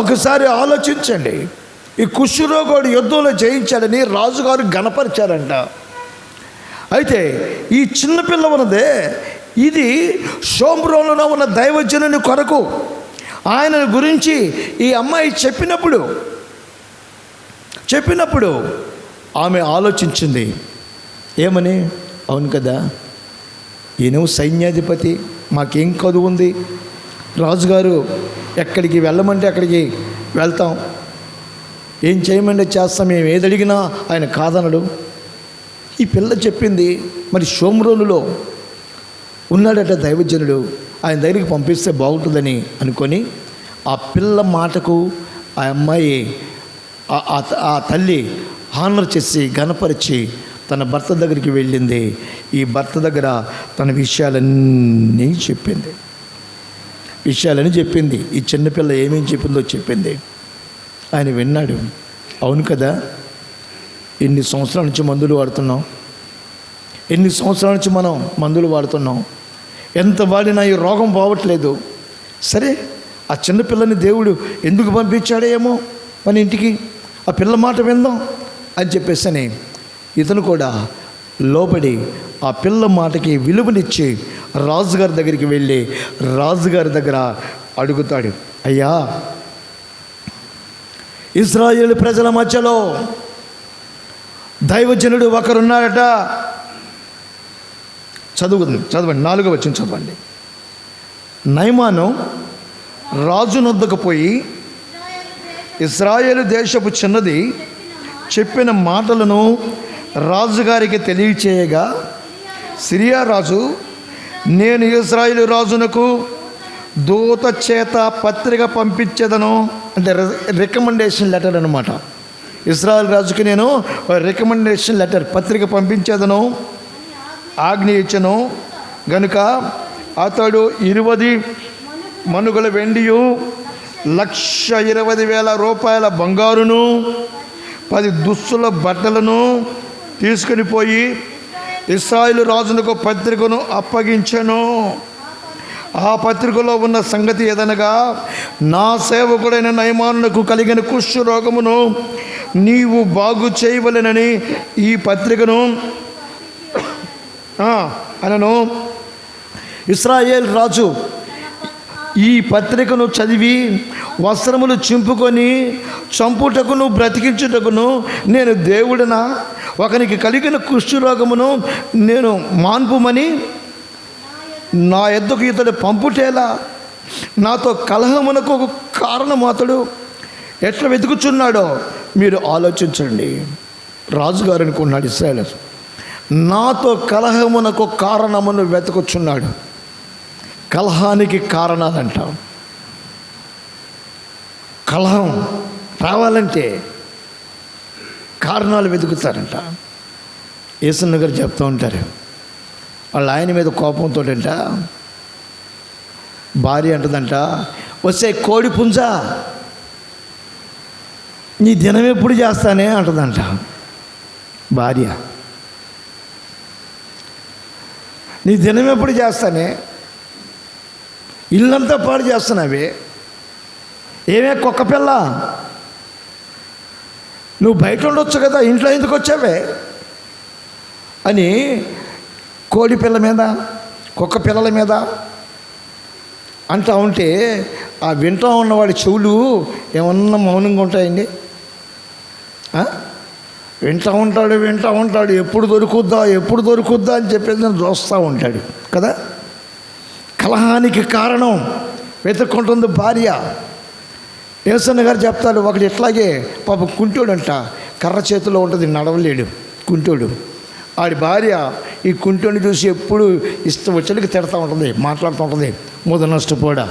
ఒకసారి ఆలోచించండి. ఈ కుష్ఠరోగుడు యుద్ధంలో జయించాడని రాజుగారు గణపరిచారంట. అయితే ఈ చిన్నపిల్ల ఉన్నదే, ఇది షోమ్రోనులో ఉన్న దైవజనుని కొరకు ఆయన గురించి ఈ అమ్మాయి చెప్పినప్పుడు ఆమె ఆలోచించింది. ఏమని? అవును కదా, ఈయన సైన్యాధిపతి, మాకేం కదువు ఉంది, రాజుగారు ఎక్కడికి వెళ్ళమంటే అక్కడికి వెళ్తాం, ఏం చేయమంటే చేస్తాం, మేము ఏది అడిగినా ఆయన కాదనడు. ఈ పిల్ల చెప్పింది, మరి షోమ్రోనులో ఉన్నాడట దైవజనుడు, ఆయన దగ్గరికి పంపిస్తే బాగుంటుందని అనుకొని ఆ పిల్ల మాటకు ఆ అమ్మాయి ఆ తల్లి హానర్ చేసి గణపరిచి తన భర్త దగ్గరికి వెళ్ళింది. ఈ భర్త దగ్గర తన విషయాలన్నీ చెప్పింది. ఈ చిన్నపిల్ల ఏమేమి చెప్పిందో చెప్పింది. ఆయన విన్నాడు. అవును కదా, ఎన్ని సంవత్సరాల నుంచి మందులు వాడుతున్నాం, మనం మందులు వాడుతున్నాం, ఎంత వాడినా ఈ రోగం పోవట్లేదు. సరే, ఆ చిన్నపిల్లని దేవుడు ఎందుకు పంపించాడో ఏమో మన ఇంటికి, ఆ పిల్ల మాట విందాం అని చెప్పేసని ఇతను కూడా లోబడి ఆ పిల్ల మాటకి విలువనిచ్చి రాజుగారి దగ్గరికి వెళ్ళి రాజుగారి దగ్గర అడుగుతాడు. అయ్యా, ఇశ్రాయేలు ప్రజల మధ్యలో దైవజనుడు ఒకరున్నాడట. చదవండి 4వ వచనం చదవండి. నయమాను రాజు నొద్దకు పోయి ఇశ్రాయేలు దేశపు చిన్నది చెప్పిన మాటలను రాజుగారికి తెలియచేయగా, సిరియా రాజు, నేను ఇశ్రాయేలు రాజునకు దూత చేత పత్రిక పంపించేదను, అంటే రికమెండేషన్ లెటర్ అనమాట. ఇశ్రాయేలు రాజుకి నేను రికమెండేషన్ లెటర్, పత్రిక పంపించేదను ఆజ్ఞ ఇచ్చను గనుక అతడు 20 మనుగుల వెండియు 1,20,000 రూపాయల బంగారును 10 దుస్తుల బట్టలను తీసుకుని పోయి ఇశ్రాయేలు రాజునకు పత్రికను అప్పగించెను. ఆ పత్రికలో ఉన్న సంగతి ఏదనగా, నా సేవకుడైన నయమానునకు కలిగిన కుష్ఠ రోగమును నీవు బాగు చేయవలెనని ఈ పత్రికను అనను. ఇశ్రాయేల్ రాజు ఈ పత్రికను చదివి వస్త్రములు చింపుకొని చంపుటకును బ్రతికించుటకును నేను దేవుడినా, ఒకనికి కలిగిన కుష్ఠరోగమును నేను మాన్పుమని నా యొద్దకు ఇతడు పంపుటేలా, నాతో కలహమునకు కారణం అతడు ఎట్లా వెతుకుచున్నాడో మీరు ఆలోచించండి. రాజుగారు అనుకున్నాడు, ఇశ్రాయేలు నాతో కలహమునకు కారణమును వెతుకుచున్నాడు. కలహానికి కారణాలంట. కలహం రావాలంటే కారణాలు వెతుకుతారంట. యేసన్న గారు చెప్తూ ఉంటారు, వాళ్ళ ఆయన మీద కోపంతో అంట భార్య అంటదంట, వస్తే కోడి పుంజ నీ దినం ఎప్పుడు చేస్తానే అంటదంట భార్య. నీ దినం ఎప్పుడు చేస్తానే, ఇల్లంతా పాడు చేస్తున్నావే, ఏమే కుక్క పిల్ల నువ్వు బయట ఉండొచ్చు కదా, ఇంట్లో ఎందుకు వచ్చావే అని కోడి పిల్ల మీద, కుక్క పిల్లల మీద అంటూ ఉంటే ఆ వింటూ ఉన్నవాడి చెవులు ఏమన్నా మౌనంగా ఉంటాయండి? వింటూ ఉంటాడు, ఎప్పుడు దొరుకుద్దా అని చెప్పేసి నేను చూస్తూ ఉంటాడు కదా. కలహానికి కారణం వెతుక్కుంటుంది భార్య. యేసన్న గారు చెప్తాడు, ఒకటి ఇట్లాగే పాపం కుంటోడంట, కర్ర చేతిలో ఉంటుంది, నడవలేడు కుంటోడు. ఆడి భార్య ఈ కుంటోని చూసి ఎప్పుడు ఇష్టం వచ్చేటికి తిడతా ఉంటుంది, మాట్లాడుతూ ఉంటుంది. ముద నష్టపోడా,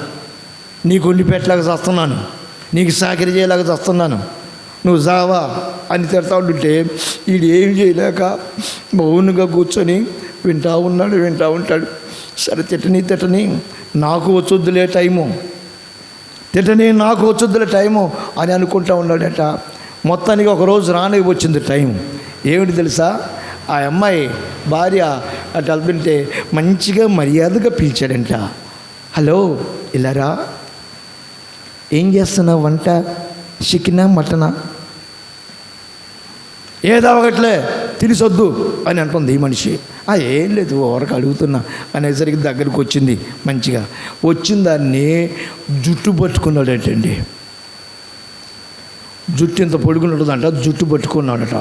నీకు వండి పెట్టలాగా చేస్తున్నాను, నీకు సాకిరి చేయలాగా చేస్తున్నాను, నువ్వు జావా అని తిడతా ఉంటుంటే వీడు ఏం చేయలేక మౌనంగా కూర్చొని వింటూ ఉంటాడు. సరే తిట్టని నాకు వచ్చొద్దులే టైము, అని అనుకుంటూ ఉన్నాడట. మొత్తానికి ఒకరోజు రానికి వచ్చింది టైం. ఏమిటి తెలుసా, ఆ అమ్మాయి భార్య అటు వెళ్తుంటే మంచిగా మర్యాదగా పిలిచాడంట. హలో ఇలారా, ఏం చేస్తున్నావు వంట, చికెనా మటనా, ఏదో ఒకట్లే తిరిసొద్దు అని అంటుంది ఈ మనిషి. ఏం లేదు ఎవరికి అడుగుతున్నా అనేసరికి దగ్గరికి వచ్చింది. మంచిగా వచ్చిన దాన్ని జుట్టు పట్టుకున్నాడటండి. జుట్టు ఇంత పొడుగుంటుందంట, జుట్టు పట్టుకున్నాడట.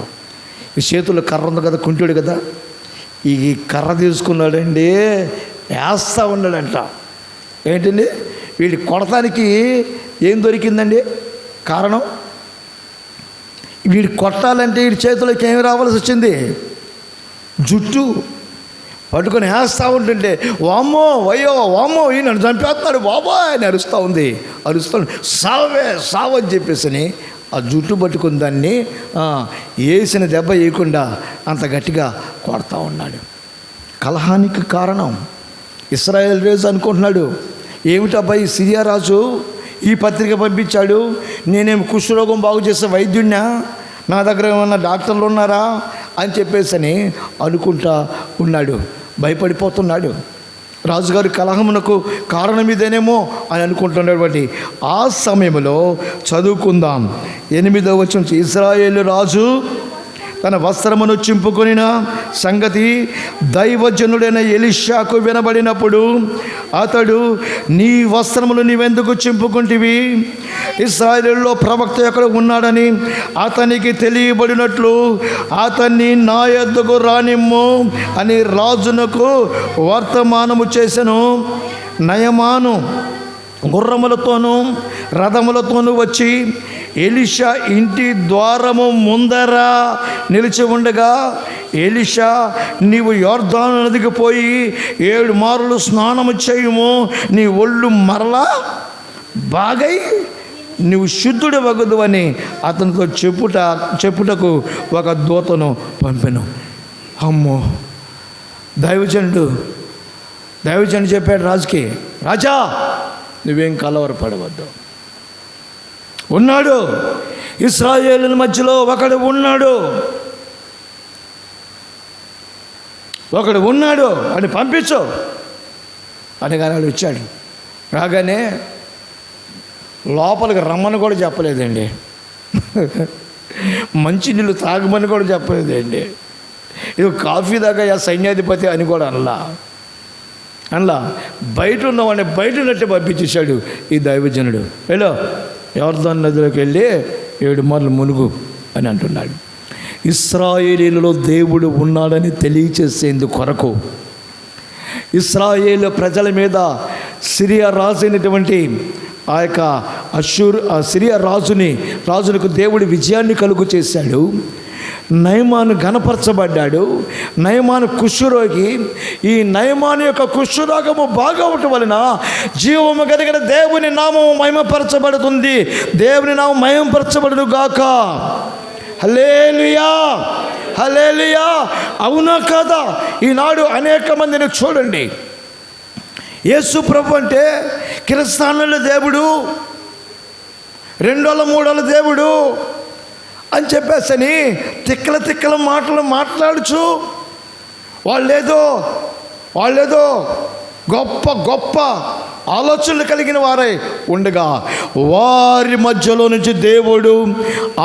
ఈ చేతుల్లో కర్ర ఉంది కదా, కుంటాడు కదా, ఈ కర్ర తీసుకున్నాడండి, వేస్తూ ఉన్నాడంట. ఏంటండి వీడి కొడతానికి ఏం దొరికిందండి కారణం? వీడి కొట్టాలంటే వీడి చేతుల్లోకి ఏమి రావాల్సి వచ్చింది? జుట్టు పట్టుకొని వేస్తూ ఉంటుంటే వామ్మో వామ్మో ఈ నన్ను చంపేస్తున్నాడు బాబా అని అరుస్తాడు. సావని చెప్పేసి ఆ జుట్టు పట్టుకుని దాన్ని వేసిన దెబ్బ వేయకుండా అంత గట్టిగా కొడతా ఉన్నాడు. కలహానికి కారణం ఇశ్రాయేల్ రాజు అనుకుంటున్నాడు, ఏమిటబ్బాయి సిరియా రాజు ఈ పత్రిక పంపించాడు, నేనేమి కుష్ఠరోగం బాగు చేసే వైద్యుడినా, నా దగ్గర ఏమన్నా డాక్టర్లు ఉన్నారా అని చెప్పేసి అనుకుంటా ఉన్నాడు. భయపడిపోతున్నాడు. రాజుగారి కలహమునకు కారణం ఇదేనేమో అని అనుకుంటున్నటువంటి ఆ సమయంలో చదువుకుందాం. 8వ వచనం, ఇశ్రాయేలు రాజు తన వస్త్రమును చింపుకొనిన సంగతి దైవజనుడైన ఎలీషాకు వినబడినప్పుడు అతడు, నీ వస్త్రములు నీవెందుకు చింపుకుంటివి? ఇశ్రాయేలులో ప్రవక్త ఎక్కడ ఉన్నాడని అతనికి తెలియబడినట్లు అతన్ని నా యొద్దకు రానిమ్ము అని రాజునకు వర్తమానము చేసెను. నయమాను గుర్రములతోనూ రథములతోనూ వచ్చి ఎలీషా ఇంటి ద్వారము ముందర నిలిచి ఉండగా, ఎలీషా, నీవు యొర్దాను నదికి పోయి 7 మారులు స్నానము చేయుము, నీ ఒళ్ళు మరలా బాగై నువ్వు శుద్ధుడు వగదు అని అతనితో చెప్పుటకు ఒక దూతను పంపెను. అమ్మో, దైవజనుడు చెప్పాడు రాజుకి, రాజా నువ్వేం కలవరపడవద్దు, ఉన్నాడు ఇశ్రాయేలుల మధ్యలో ఒకడు ఉన్నాడు అని పంపించు అని గానాడు వచ్చాడు. రాగానే లోపలికి రమ్మని కూడా చెప్పలేదండి, మంచినీళ్ళు తాగమని కూడా చెప్పలేదండి, ఇది కాఫీ దాకా సైన్యాధిపతి అని కూడా అనలా బయట ఉన్నవాడిని బయట ఉన్నట్టే పంపించేశాడు ఈ దైవజనుడు. వెళ్ళు యొర్దాను నదిలోకి వెళ్ళి 7 మార్లు మునుగు అని అంటున్నాడు. ఇశ్రాయేలీలలో దేవుడు ఉన్నాడని తెలియచేసేందుకు కొరకు ఇశ్రాయేలు ప్రజల మీద సిరియా రాజు అయినటువంటి ఆ యొక్క సిరియా రాజునకు దేవుడు విజయాన్ని కలుగు చేశాడు. నయమాను ఘనపరచబడ్డాడు. నయమాను కుష్ఠరోగి. ఈ నయమాను యొక్క కుష్ఠరోగము బాగవటం వలన జీవము కలిగిన దేవుని నామము మహిమపరచబడుతుంది. దేవుని నామం మహిమపరచబడును గాక. హల్లెలూయా, హల్లెలూయా. అవునా కాదా? ఈనాడు అనేక మందిని చూడండి, యేసు ప్రభు అంటే క్రిస్తానుల దేవుడు, 2 దేవుడు అని చెప్పేసని తిక్కల మాటలు మాట్లాడుచు వాళ్ళేదో గొప్ప ఆలోచనలు కలిగిన వారై ఉండగా వారి మధ్యలో నుంచి దేవుడు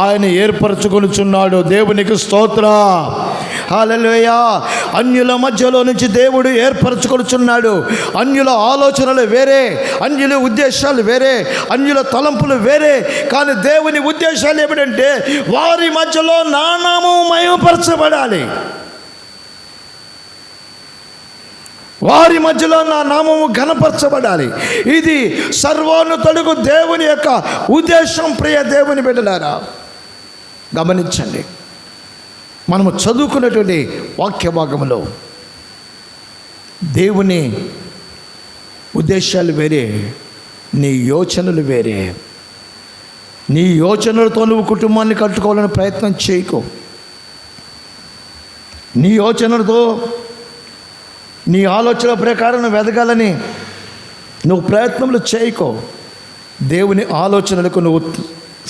ఆయన ఏర్పరచుకొనుచున్నాడు. దేవునికి స్తోత్రం. హల్లెలూయా. అన్యుల మధ్యలో నుంచి దేవుడు ఏర్పరచుకొనుచున్నాడు. అన్యుల ఆలోచనలు వేరే, అన్యుల ఉద్దేశాలు వేరే, అన్యుల తలంపులు వేరే, కానీ దేవుని ఉద్దేశాలు ఏమిటంటే వారి మధ్యలో నా నామము మహిమపరచబడాలి, వారి మధ్యలో నా నామము ఘనపరచబడాలి. ఇది సర్వోన్నతుడుగు దేవుని యొక్క ఉద్దేశం. ప్రియ దేవుని బిడ్డలారా, గమనించండి. మనము చదువుకున్నటువంటి వాక్య భాగంలో దేవుని ఉద్దేశాలు వేరే, నీ యోచనలు వేరే. నీ యోచనలతో నువ్వు కుటుంబాన్ని కట్టుకోవాలని ప్రయత్నం చేయకు. నీ యోచనలతో, నీ ఆలోచన ప్రకారం నువ్వు ఎదగాలని నువ్వు ప్రయత్నములు చేయకో. దేవుని ఆలోచనలకు నువ్వు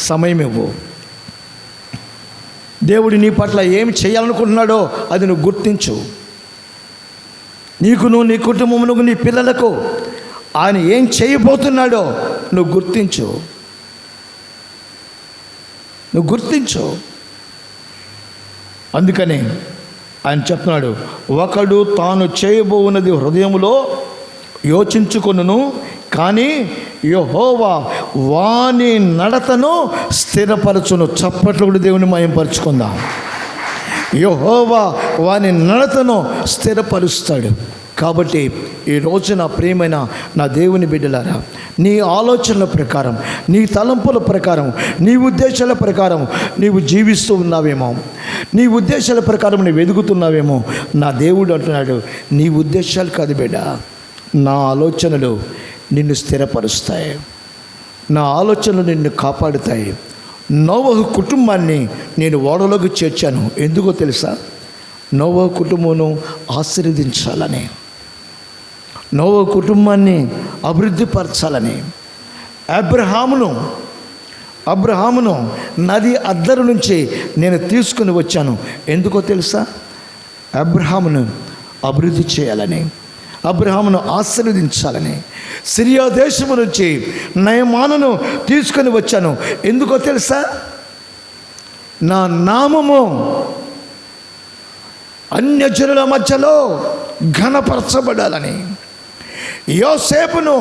సమయం ఇవ్వు. దేవుడు నీ పట్ల ఏమి చేయాలనుకుంటున్నాడో అది నువ్వు గుర్తించు. నీకును, నీ కుటుంబమునకు, నీ పిల్లలకు ఆయన ఏం చేయబోతున్నాడో నువ్వు గుర్తించు. నువ్వు గుర్తించు. అందుకని ఆయన చెప్తున్నాడు, ఒకడు తాను చేయబోవున్నది హృదయములో యోచించుకొనును, కానీ యెహోవా వాని నడతను స్థిరపరచును. చప్పట్లు కూడా దేవుని మహిమపరచుకుందాం. యెహోవా వాని నడతను స్థిరపరుస్తాడు. కాబట్టి ఈ రోజున ప్రియమైన నా దేవుని బిడ్డలారా, నీ ఆలోచనల ప్రకారం, నీ తలంపుల ప్రకారం, నీ ఉద్దేశాల ప్రకారం నీవు జీవిస్తూ ఉన్నావేమో, నీ ఉద్దేశాల ప్రకారం నువ్వు ఎదుగుతున్నావేమో. నా దేవుడు అంటున్నాడు, నీ ఉద్దేశాలు కాదు బిడ్డ, నా ఆలోచనలు నిన్ను స్థిరపరుస్తాయి, నా ఆలోచనలు నిన్ను కాపాడుతాయి. నోవహు కుటుంబాన్ని నేను ఓడలోకి చేర్చాను. ఎందుకో తెలుసా? నోవహు కుటుంబమును ఆశీర్వదించాలని, నోవహు కుటుంబాన్ని అభివృద్ధిపరచాలని. అబ్రహామును నది అద్దరు నుంచి నేను తీసుకుని వచ్చాను. ఎందుకో తెలుసా? అబ్రహామును అభివృద్ధి చేయాలని, అబ్రహామును ఆశీర్వదించాలని. సిరియా దేశము నుంచి నయమానును తీసుకొని వచ్చాను. ఎందుకో తెలుసా? నా నామము అన్యజనుల మధ్యలో ఘనపరచబడాలని. యోసేపును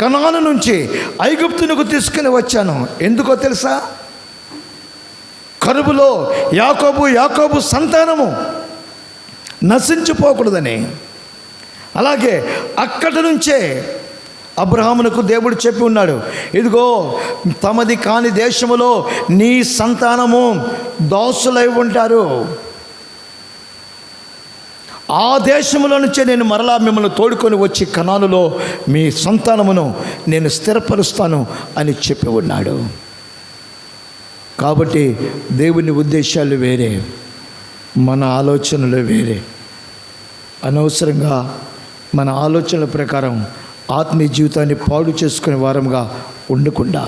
కనాను నుంచి ఐగుప్తునకు తీసుకుని వచ్చాను. ఎందుకో తెలుసా? కరువులో యాకోబు సంతానము నశించిపోకూడదని. అలాగే అక్కడి నుంచే అబ్రహామునకు దేవుడు చెప్పి ఉన్నాడు, ఇదిగో తమది కాని దేశములో నీ సంతానము దాసులై ఉంటారు, ఆ దేశములో నుంచే నేను మరలా మిమ్మల్ని తోడుకొని వచ్చి కనానులో మీ సంతానమును నేను స్థిరపరుస్తాను అని చెప్పి ఉన్నాడు. కాబట్టి దేవుని ఉద్దేశాలు వేరే, మన ఆలోచనలు వేరే. అనవసరంగా మన ఆలోచనల ప్రకారం ఆత్మీయ జీవితాన్ని పాడు చేసుకునే వారంగా ఉండకుండా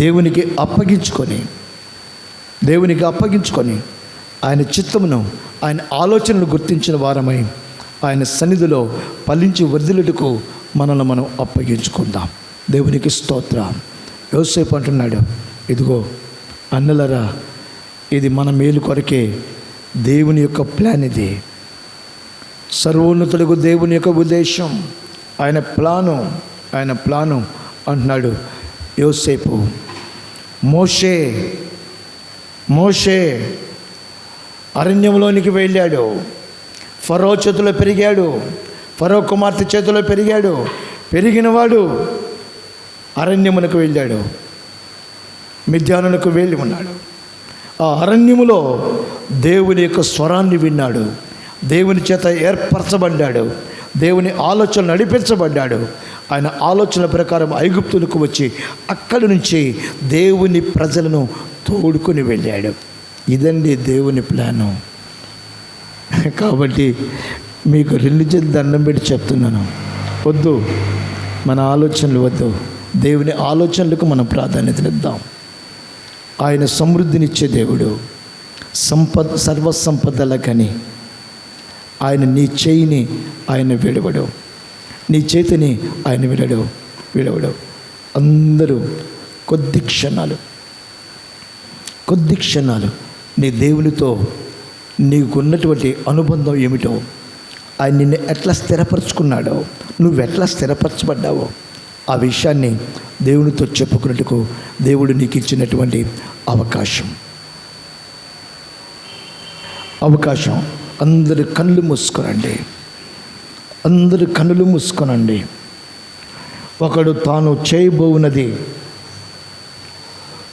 దేవునికి అప్పగించుకొని ఆయన చిత్తమును, ఆయన ఆలోచనలు గుర్తించిన వారమై ఆయన సన్నిధిలో ఫలించి వర్ధిల్లుటకు మనల్ని మనం అప్పగించుకుందాం. దేవునికి స్తోత్రం. యోసేపు అంటున్నాడు, ఇదిగో అన్నలరా, ఇది మన మేలు కొరకే దేవుని యొక్క ప్లాన్. ఇది సర్వోన్నతులకు దేవుని యొక్క ఉద్దేశం, ఆయన ప్లాను అంటున్నాడు. యోసేపు మోషే అరణ్యంలోనికి వెళ్ళాడు, ఫరో చేతిలో పెరిగాడు, ఫరో కుమార్తె చేతిలో పెరిగాడు. పెరిగినవాడు అరణ్యమునకు వెళ్ళాడు, మిద్యానులకు వెళ్ళి ఉన్నాడు. ఆ అరణ్యములో దేవుని యొక్క స్వరాన్ని విన్నాడు, దేవుని చేత ఏర్పరచబడ్డాడు, దేవుని ఆలోచన నడిపించబడ్డాడు. ఆయన ఆలోచన ప్రకారం ఐగుప్తులకు వచ్చి అక్కడి నుంచి దేవుని ప్రజలను తోడుకొని వెళ్ళాడు. ఇదండి దేవుని ప్లాను. కాబట్టి మీకు రిలీజియన్ దండం పెట్టి చెప్తున్నాను, వద్దు, మన ఆలోచనలు వద్దు, దేవుని ఆలోచనలకు మనం ప్రాధాన్యతనిద్దాం. ఆయన సమృద్ధినిచ్చే దేవుడు, సర్వసంపదలకని ఆయన నీ చేయిని ఆయన విడవడు. నీ చేతిని ఆయన విడవడు. అందరూ కొద్ది క్షణాలు నీ దేవునితో నీకున్నటువంటి అనుబంధం ఏమిటో, ఆయన నిన్ను ఎట్లా స్థిరపరచుకున్నాడో, నువ్వెట్లా స్థిరపరచబడ్డావో ఆ విషయాన్ని దేవునితో చెప్పుకున్నట్టుకు దేవుడు నీకు ఇచ్చినటువంటి అవకాశం. అందరు కళ్ళు మూసుకోనండి. ఒకడు తాను చేయబోవున్నది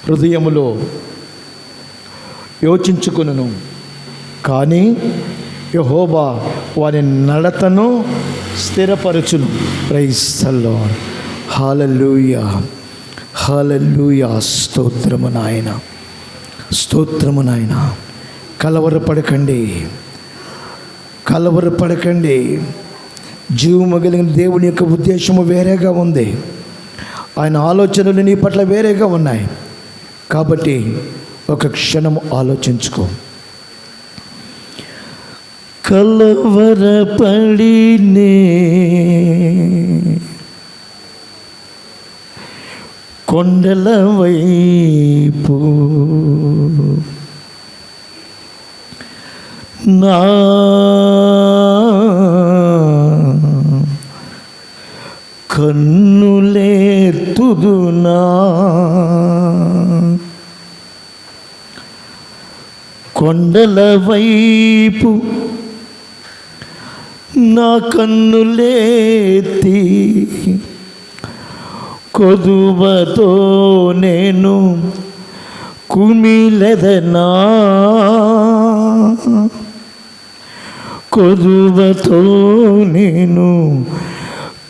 హృదయములో యోచించుకొనును, కానీ యెహోవా వారి నడతను స్థిరపరచును. Praise the lord. Hallelujah, hallelujah. స్తోత్రము నాయన. కలవరపడకండి. జీవము కలిగిన దేవుని యొక్క ఉద్దేశము వేరేగా ఉంది. ఆయన ఆలోచనలు నీ పట్ల వేరేగా ఉన్నాయి. కాబట్టి ఒక క్షణం ఆలోచించుకో. కలవరపడినే కొండల వైపు నా కన్నులెత్తుదునా, కొండల వైపు నా కన్నులెత్తి కొదువతో నేను కుమిలెదనా, కొదువతో నేను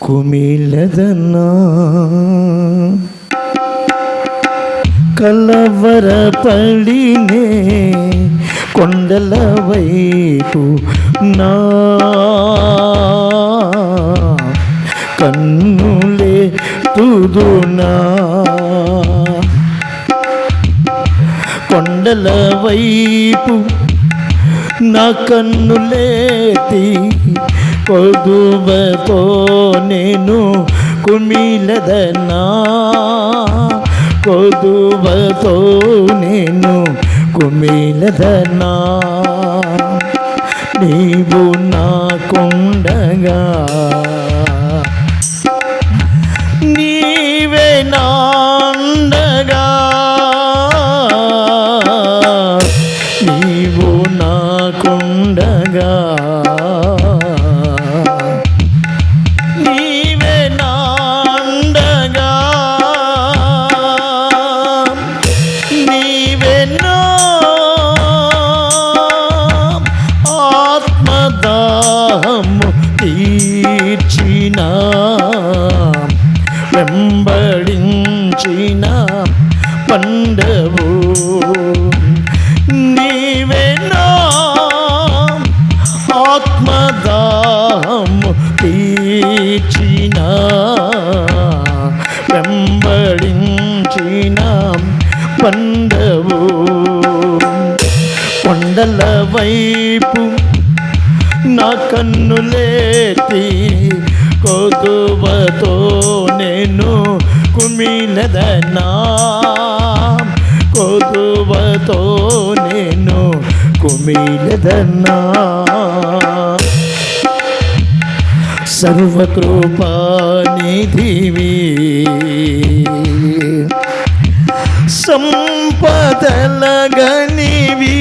కుమిలెదనా. కలవరపడినే కొండల వైపు నా కన్నులెత్తుదునా, కొండల వైపు నా కన్నులెత్తి కొదువతో నేను కుమిలెదనా, కొదువతో నేను కుమిలెదనా. నీవు నాకుండగా నీవే నాండగా, నీవు నాకుండగా నీవే నాండగా, నీవే నా ఆత్మదాహము తీర్చిన వెంబడించిన పండవు, నీవే నా ఆత్మదాహము తీర్చిన వెంబడించిన పండవు. కొండల వైపు నా కన్నులెత్తి కొదువతో నేను కుమిలెదనా, కొదువతో నేను కుమిలెదనా. సర్వకృపానిధివి సంపదల గనివి,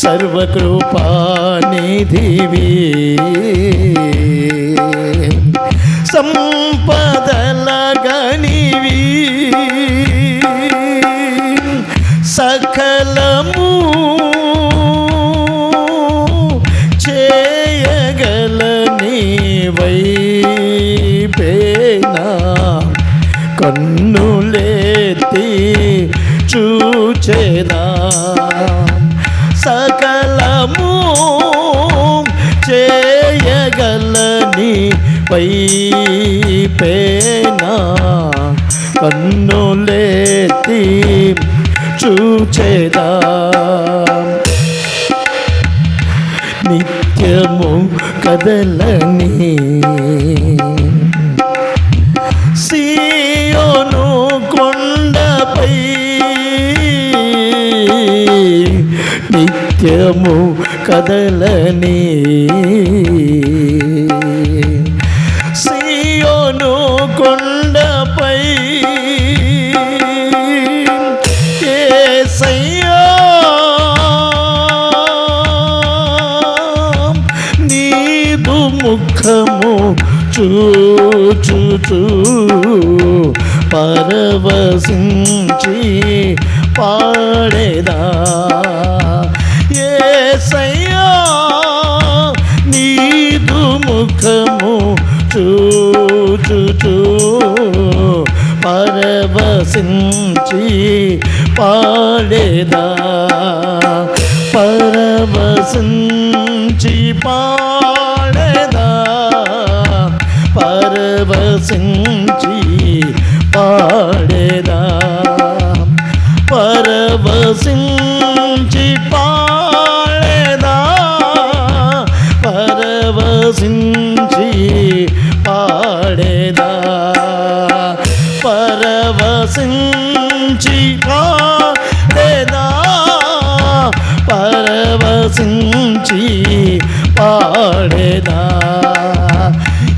సర్వకృపానిధివి సంపదల గనివి, సకలము చేయగల నీవైపేనా కన్నులెత్తి చూచెదా, సకలము చేయగల నీవైపేనా కన్నులెత్తి చూచెదా. నిత్య నిత్యము కదలని సీయోను కొండపై నిత్యము కదలని సీయోను కొండపై యేసయ్యా నీదు ముఖము చూచుచూ పరవశించి పాడేదా యేసయ్యా నీదు ముఖము చూచుచూ పరవశించి పాడేదా పరవశించి పాడేదా పరవశించి పాడేదా పరవశించి పాడేదా పరవశించి పాడేదా పరవశించి పాడేదా పరవశించి పాడేదా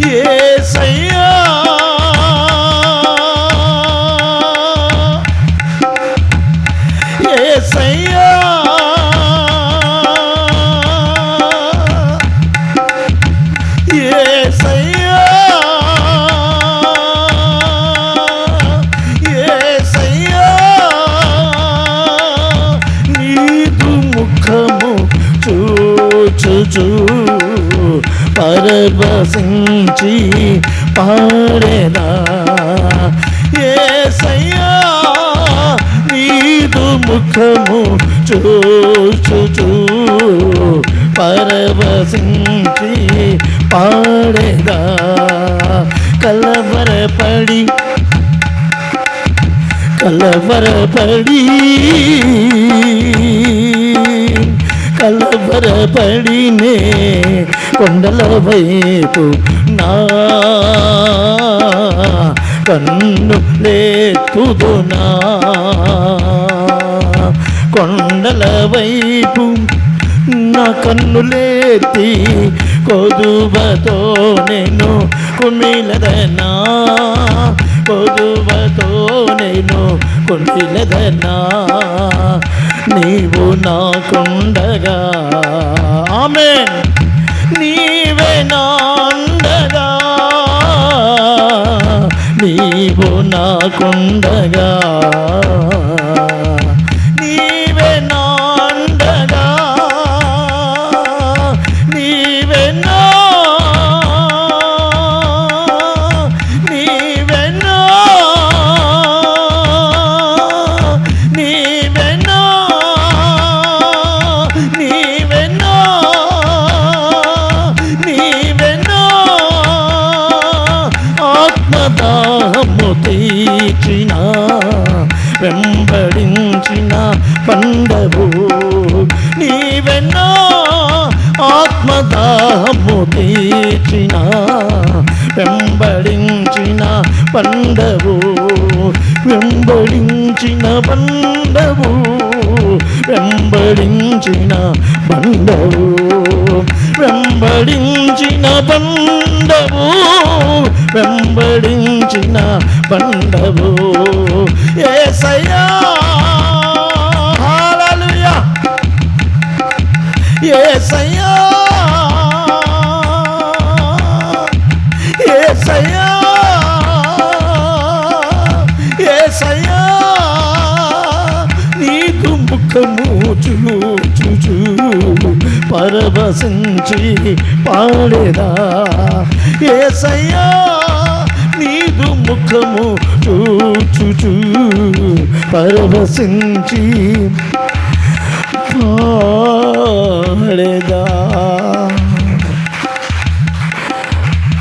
యేసయ్యా యేసయ్యా యేసయ్యా యేసయ్యా నీదు ముఖము చూచుచూ పరవశించి పాడేదా యేసయ్యా నీదు ముఖము చూచుచూ పరవశించి పాడేదా కలవరపడి కలవరపడినే కొండల వైపు నా కన్ను లేతుదునా కొండల వైపు నా కన్నులేతి కొదువతో నేను కుమిలదనా కొదువతో నేను కుమిలదనా నీవు నాకుండగా ఆమేన్ నీవే నాండగా నీవు నాకుండగా నీవే నాండగా నీవే నా నీవే నా నీవే నా నీవే నా నీవే నా ఆత్మదాహము తీర్చిన వెంబడించిన పండవు నీవే నా ఆత్మదాహము తీర్చిన వెంబడించిన పండవు వెంబడించిన పండవు వెంబడించిన పండవు వెంబడించిన పండవు వెంబడించిన పండవు యేసయ్యా హల్లెలూయా యేసయ్యా యేసయ్యా యేసయ్యా నీదు ముఖము చూచుచూ పరవశించి పాడేదా యేసయ్యా నీదు ముఖము చూచుచూ పరవశించి పాడేదా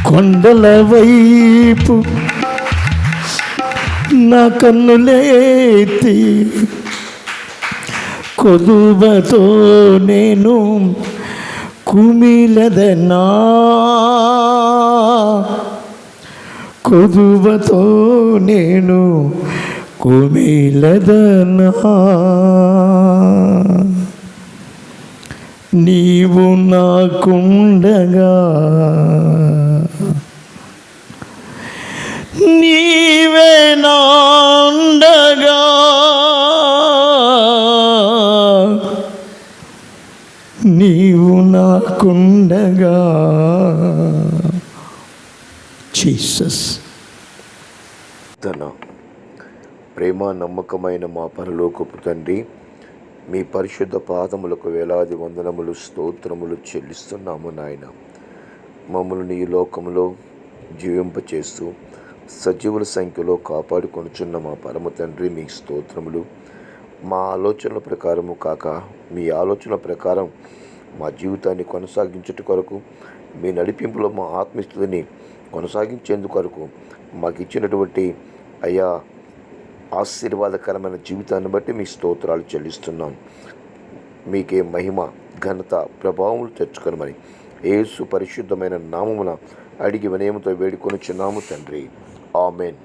కొండల వైపు నా కన్నులేతి కొదువతో నేను కుమిలదనా కొదువతో నేను కుమిలదనా నీవు నాకుండగా నీవే నాండగా నీవు నాకుండగా జీసస్. తన ప్రేమ నమ్మకమైన మా పరలోకపు తండ్రి, మీ పరిశుద్ధ పాదములకు వేలాది వందనములు స్తోత్రములు చెల్లిస్తున్నాము నాయన. మమ్మల్ని ఈ లోకములో జీవింపచేస్తూ సజీవుల సంఖ్యలో కాపాడుకొనుచున్న మా పరమ తండ్రి, మీ స్తోత్రములు. మా ఆలోచనల ప్రకారము కాక మీ ఆలోచనల ప్రకారం మా జీవితాన్ని కొనసాగించుట కొరకు, మీ నడిపింపులో మా ఆత్మస్థితిని కొనసాగించేందుకు కొరకు మాకు ఇచ్చినటువంటి అయా ఆశీర్వాదకరమైన జీవితాన్ని బట్టి మీ స్తోత్రాలు చెల్లిస్తున్నాం. మీకే మహిమ ఘనత ప్రభావములు తెచ్చుకొనమని యేసు పరిశుద్ధమైన నామమున అడిగి వినయముతో వేడుకొనుచున్నాము తండ్రి. ఆమెన్.